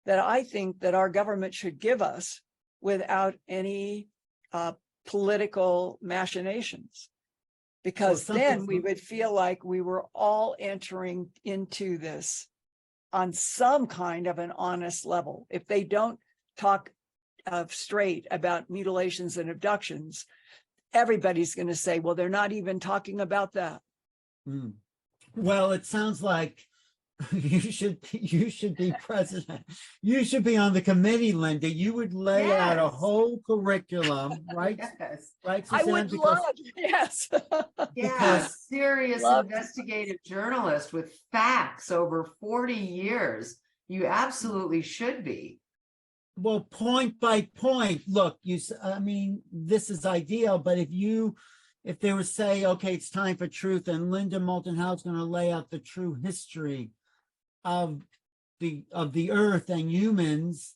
that I think that our government should give us without any political machinations. Because then we would feel like we were all entering into this on some kind of an honest level. If they don't talk straight about mutilations and abductions, everybody's going to say, well, they're not even talking about that. Well, it sounds like you should be president. You should be on the committee, Linda. You would lay out a whole curriculum, right? Right, I Suzanne? would love, yes. Serious investigative journalist with facts over 40 years. You absolutely should be. Well, point by point, look, I mean, this is ideal, but if they were say, okay, it's time for truth, and Linda Moulton Howe's going to lay out the true history of the earth and humans,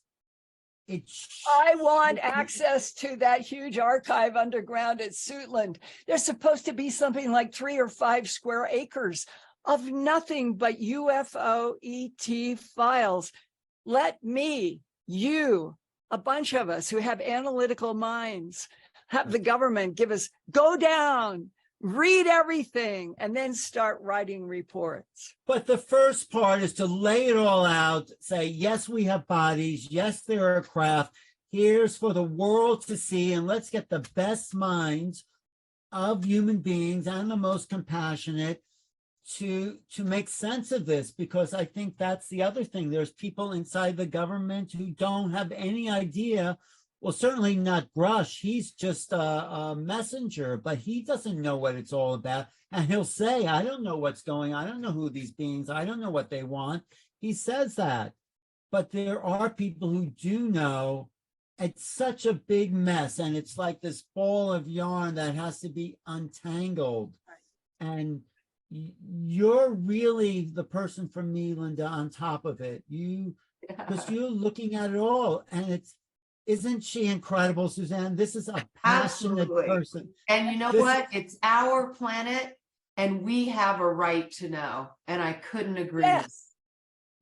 I want access to that huge archive underground at Suitland. There's supposed to be something like 3 or 5 square acres of nothing but UFO ET files. Let me, you, a bunch of us who have analytical minds, have the government give us, go down, read everything, and then start writing reports. But the first part is to lay it all out, say, yes, we have bodies. Yes, there are craft. Here's for the world to see. And let's get the best minds of human beings and the most compassionate to make sense of this, because I think that's the other thing. There's people inside the government who don't have any idea. Well, certainly not Grush. He's just a messenger, but he doesn't know what it's all about. And he'll say, I don't know what's going on. I don't know who these beings, I don't know what they want. He says that. But there are people who do know. It's such a big mess. And it's like this ball of yarn that has to be untangled. And you're really the person for me, Linda, on top of it. Because you're looking at it all. And isn't she incredible, Suzanne? This is a passionate person. And you know what? It's our planet, and we have a right to know. And I couldn't agree.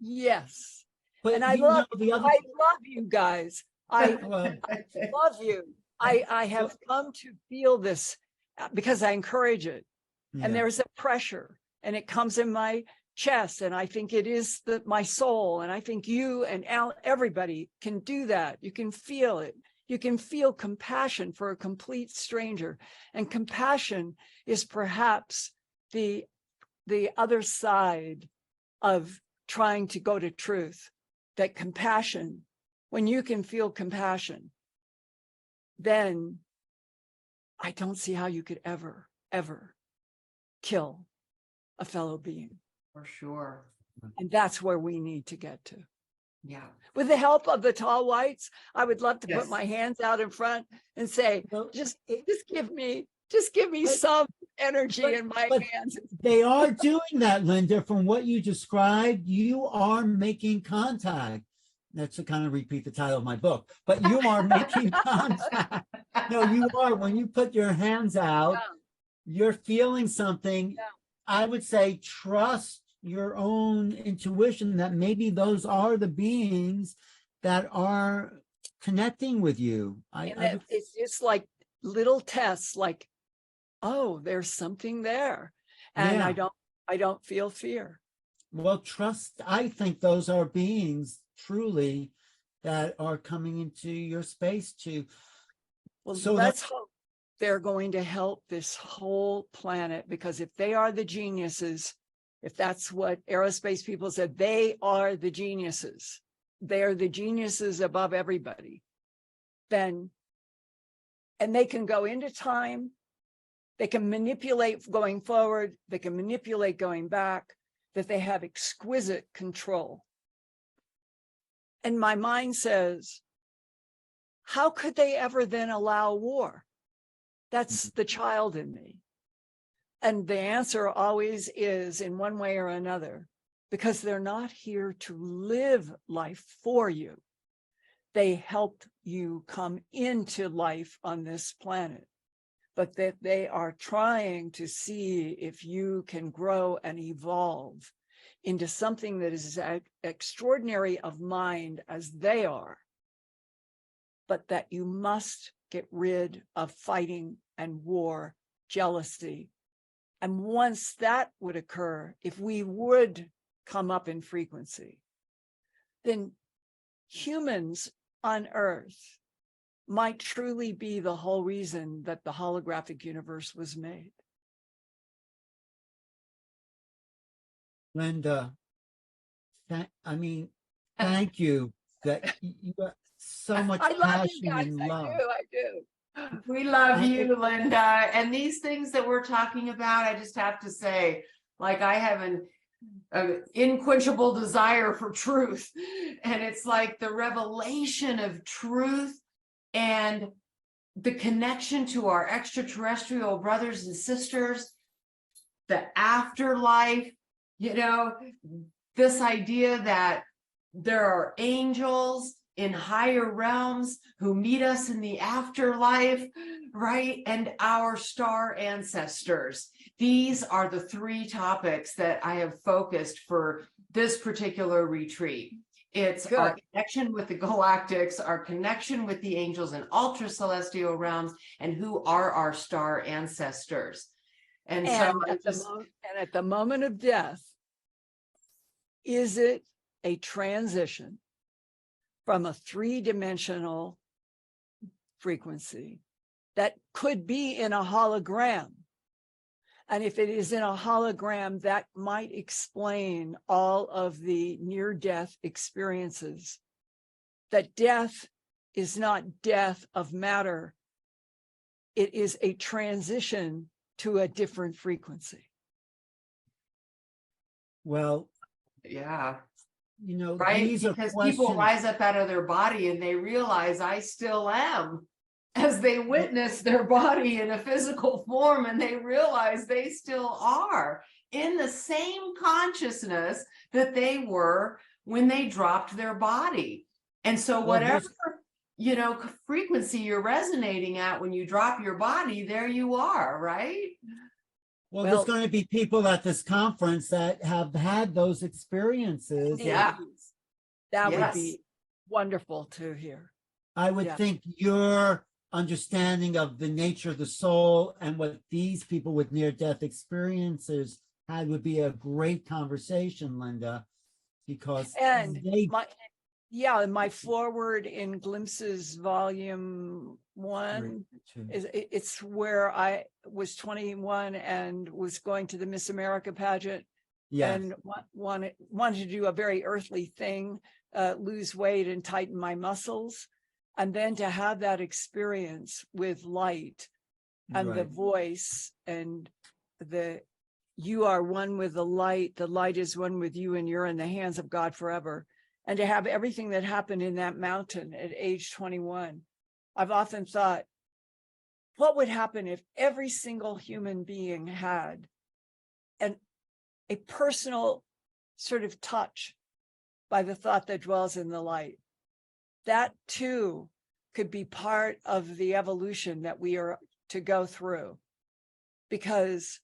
Yes. But And I you love, know, the other, I love you guys. I well, love you. I have come to feel this because I encourage it. And yeah. there's a pressure and it comes in my chest. And I think it is my soul. And I think you and everybody can do that. You can feel it. You can feel compassion for a complete stranger. And compassion is perhaps the other side of trying to go to truth. That compassion, when you can feel compassion, then I don't see how you could ever, ever kill a fellow being. For sure. And that's where we need to get to. Yeah. With the help of the tall whites, I would love to Yes. put my hands out in front and say, Well, just give me some energy in my hands. They are doing that, Linda. From what you described, you are making contact. That's to kind of repeat the title of my book, but you are making contact. No, you are. When you put your hands out, you're feeling something. Yeah. I would say trust your own intuition that maybe those are the beings that are connecting with you. It's just like little tests, like, oh, there's something there. And Yeah. I don't feel fear. Well, trust, I think those are beings truly that are coming into your space to. Well, So let's hope they're going to help this whole planet, because if they are the geniuses, if that's what aerospace people said, they are the geniuses. They're the geniuses above everybody. Then, and they can go into time. They can manipulate going forward. They can manipulate going back, that they have exquisite control. And my mind says, how could they ever then allow war? That's the child in me. And the answer always is, in one way or another, because they're not here to live life for you. They help you come into life on this planet, but that they are trying to see if you can grow and evolve into something that is as extraordinary of mind as they are, but that you must get rid of fighting and war, jealousy. And once that would occur, if we would come up in frequency, then humans on Earth might truly be the whole reason that the holographic universe was made. Linda, thank you. That you got so much I love passion you guys. and I love. do. We love you, Linda. And these things that we're talking about, I just have to say, like, I have an unquenchable desire for truth. And it's like the revelation of truth and the connection to our extraterrestrial brothers and sisters, the afterlife, this idea that there are angels in higher realms who meet us in the afterlife, right? And our star ancestors. These are the three topics that I have focused for this particular retreat. It's Good. Our connection with the galactics, our connection with the angels and ultra celestial realms, and who are our star ancestors. And so at the moment of death, is it a transition from a three-dimensional frequency that could be in a hologram? And if it is in a hologram, that might explain all of the near-death experiences. That death is not death of matter. It is a transition to a different frequency. Well, yeah. Right? These are because questions. people rise up out of their body and they realize I still am, as they witness their body in a physical form, and they realize they still are in the same consciousness that they were when they dropped their body. And so whatever, frequency you're resonating at when you drop your body, there you are, right? Well, there's going to be people at this conference that have had those experiences. Yeah. That would Yes. be wonderful to hear. I would Yeah. think your understanding of the nature of the soul and what these people with near-death experiences had would be a great conversation, Linda, because And they my forward in Glimpses Volume 1 it's where I was 21 and was going to the Miss America pageant and wanted to do a very earthly thing, lose weight and tighten my muscles. And then to have that experience with light and the voice and you are one with the light is one with you, and you're in the hands of God forever. And to have everything that happened in that mountain at age 21, I've often thought, what would happen if every single human being had a personal sort of touch by the thought that dwells in the light? That too could be part of the evolution that we are to go through. Because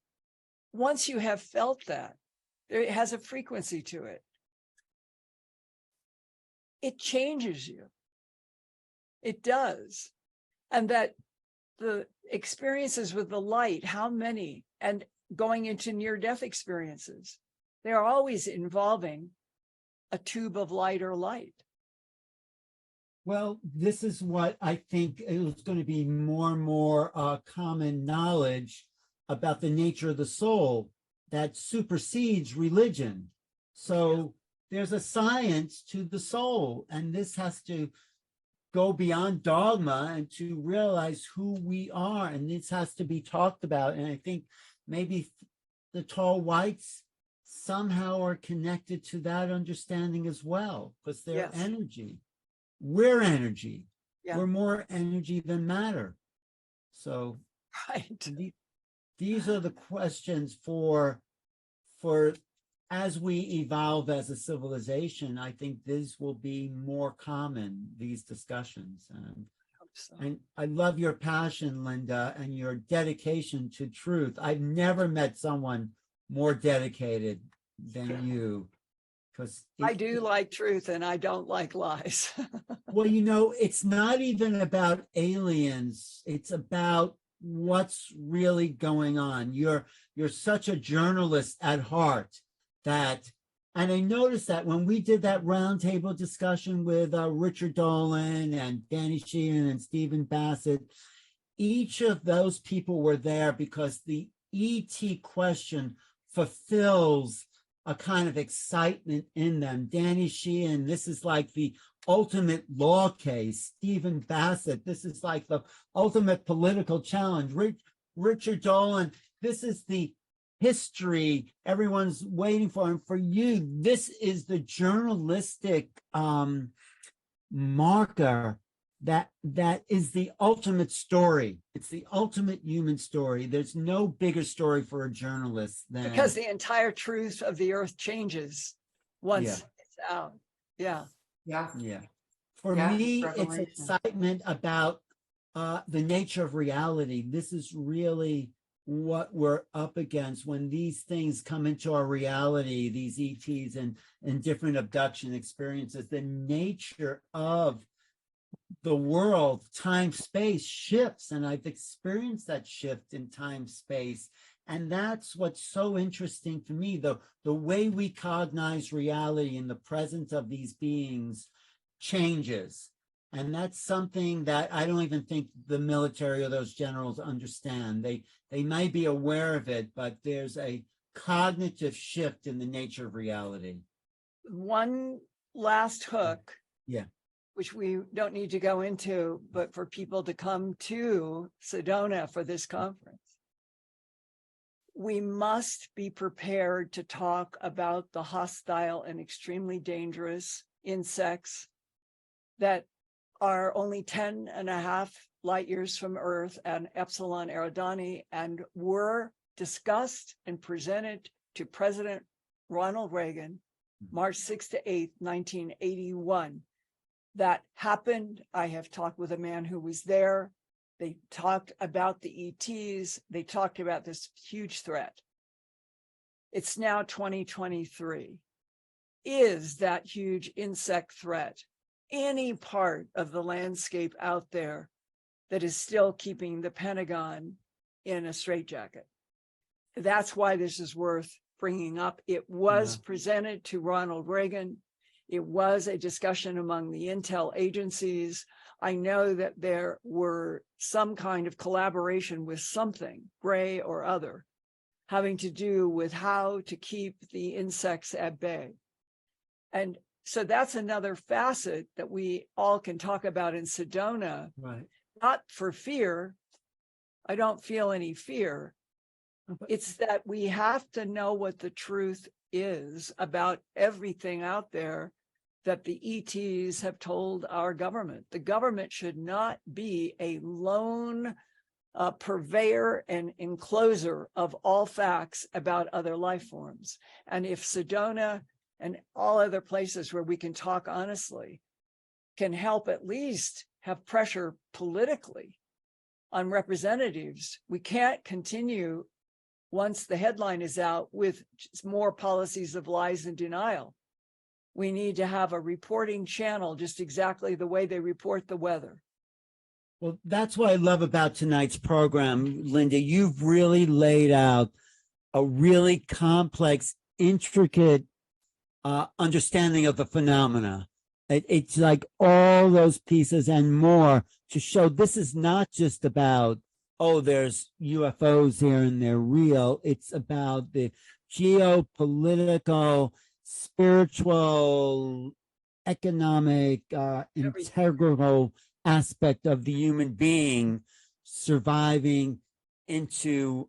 once you have felt that, it has a frequency to it. It changes you. It does. And that the experiences with the light, how many, and going into near-death experiences, they're always involving a tube of light or light. Well, this is what I think is going to be more and more common knowledge about the nature of the soul that supersedes religion. So there's a science to the soul, and this has to go beyond dogma and to realize who we are, and this has to be talked about. And I think maybe the tall whites somehow are connected to that understanding as well, because they're energy. We're energy. We're more energy than matter. So these are the questions for as we evolve as a civilization. I think this will be more common, these discussions. And I love your passion, Linda, and your dedication to truth. I've never met someone more dedicated than you. Because I do like truth and I don't like lies. Well, it's not even about aliens. It's about what's really going on. You're such a journalist at heart that, and I noticed that when we did that roundtable discussion with Richard Dolan and Danny Sheehan and Stephen Bassett, each of those people were there because the ET question fulfills a kind of excitement in them. Danny Sheehan, this is like the ultimate law case. Stephen Bassett, this is like the ultimate political challenge. Richard Dolan, this is the history everyone's waiting for. And for you, this is the journalistic marker that is the ultimate story. It's the ultimate human story. There's no bigger story for a journalist than, because the entire truth of the earth changes once it's out. Yeah. For me, it's excitement about the nature of reality. This is really what we're up against when these things come into our reality, these ETs and different abduction experiences. The nature of the world, time, space shifts, and I've experienced that shift in time, space. And that's what's so interesting to me, the way we cognize reality in the presence of these beings changes. And that's something that I don't even think the military or those generals understand. They might be aware of it, but there's a cognitive shift in the nature of reality. One last hook. Yeah. Which we don't need to go into, but for people to come to Sedona for this conference, we must be prepared to talk about the hostile and extremely dangerous insects that are only 10.5 light years from Earth and Epsilon Eridani, and were discussed and presented to President Ronald Reagan, March 6th to 8th, 1981. That happened. I have talked with a man who was there. They talked about the ETs. They talked about this huge threat. It's now 2023. is that huge insect threat. Any part of the landscape out there that is still keeping the Pentagon in a straitjacket. That's why this is worth bringing up. It was presented to Ronald Reagan. It was a discussion among the intel agencies. I know that there were some kind of collaboration with something, Gray or other, having to do with how to keep the insects at bay. And so that's another facet that we all can talk about in Sedona, Right. not for fear. I don't feel any fear. It's that we have to know what the truth is about everything out there that the ETs have told our government. The government should not be a lone purveyor and encloser of all facts about other life forms. And if Sedona and all other places where we can talk honestly can help at least have pressure politically on representatives, we can't continue once the headline is out with more policies of lies and denial. We need to have a reporting channel just exactly the way they report the weather. Well, that's what I love about tonight's program, Linda. You've really laid out a really complex, intricate understanding of the phenomena. It's like all those pieces and more to show this is not just about, oh, there's UFOs here and they're real. It's about the geopolitical, spiritual, economic, integral aspect of the human being surviving into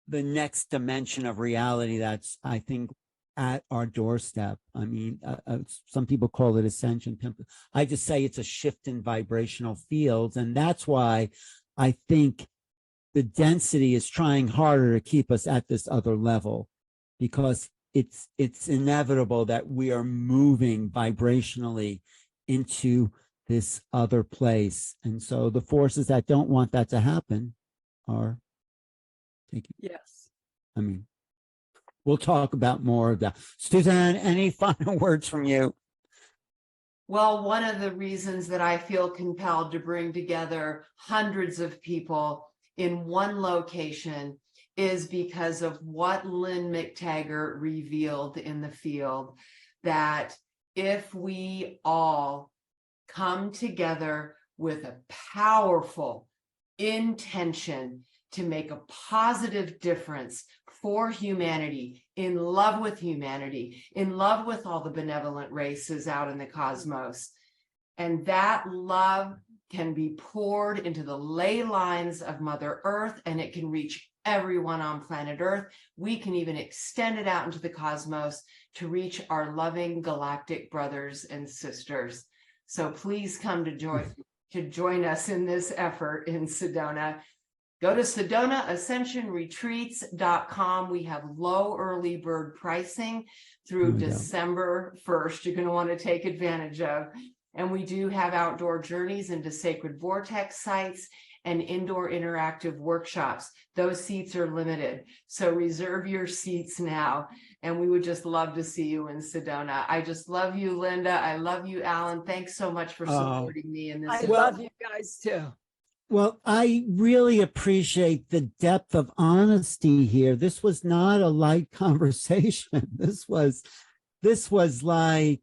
the next dimension of reality that's, I think, at our doorstep. I mean, some people call it ascension. I just say it's a shift in vibrational fields. And that's why I think the density is trying harder to keep us at this other level, because it's inevitable that we are moving vibrationally into this other place. And so the forces that don't want that to happen are taking. Yes. I mean, we'll talk about more of that. Suzanne, any final words from you? Well, one of the reasons that I feel compelled to bring together hundreds of people in one location is because of what Lynn McTaggart revealed in the field, that if we all come together with a powerful intention to make a positive difference for humanity, in love with humanity, in love with all the benevolent races out in the cosmos, and that love can be poured into the ley lines of Mother Earth, and it can reach everyone on planet Earth. We can even extend it out into the cosmos to reach our loving galactic brothers and sisters. So please come to join us in this effort in Sedona. Go to SedonaAscensionRetreats.com. We have low early bird pricing through December 1st. You're going to want to take advantage of. And we do have outdoor journeys into sacred vortex sites and indoor interactive workshops. Those seats are limited, so reserve your seats now. And we would just love to see you in Sedona. I just love you, Linda. I love you, Alan. Thanks so much for supporting me in this. I love you guys too. Well, I really appreciate the depth of honesty here. This was not a light conversation. This was like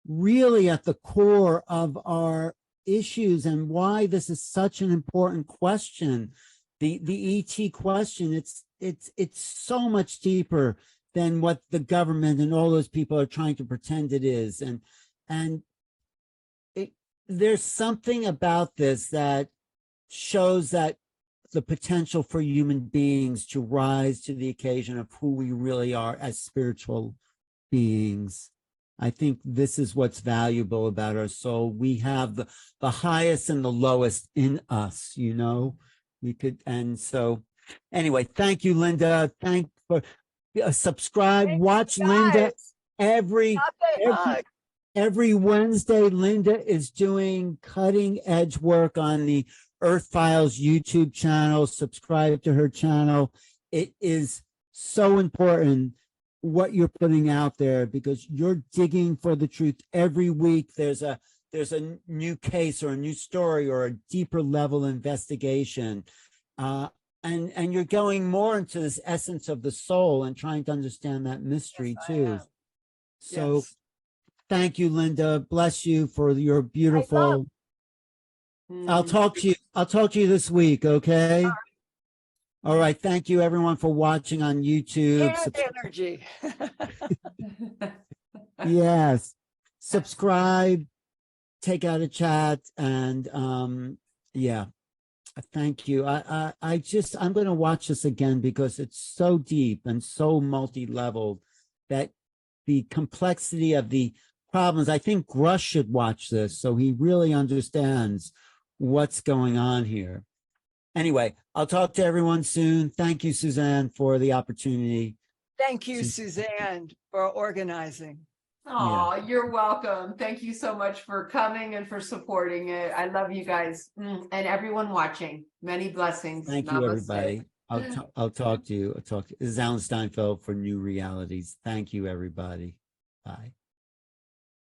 really at the core of our issues and why this is such an important question. The ET question, it's so much deeper than what the government and all those people are trying to pretend it is. And there's something about this that shows that the potential for human beings to rise to the occasion of who we really are as spiritual beings. I think this is what's valuable about our soul. We have the highest and the lowest in us, you know. And so anyway, thank you, Linda. Thank for subscribe, watch Linda every Wednesday. Linda is doing cutting edge work on the Earth Files YouTube channel. Subscribe to her channel. It is so important what you're putting out there, because you're digging for the truth every week. There's a new case or a new story or a deeper level investigation. And you're going more into this essence of the soul and trying to understand that mystery too. So thank you, Linda. Bless you for your beautiful. I'll talk to you this week. Okay. All right. Thank you everyone for watching on YouTube. Energy. Yes. Subscribe, take out a chat, and yeah. Thank you. I'm going to watch this again because it's so deep and so multi-leveled that the complexity of the problems, I think Grush should watch this so he really understands what's going on here. Anyway, I'll talk to everyone soon. Thank you, Suzanne, for the opportunity. Thank you, Suzanne, for organizing. Oh, you're welcome. Thank you so much for coming and for supporting it. I love you guys and everyone watching. Many blessings. Thank you, everybody. I'll talk to you. This is Alan Steinfeld for New Realities. Thank you, everybody. Bye.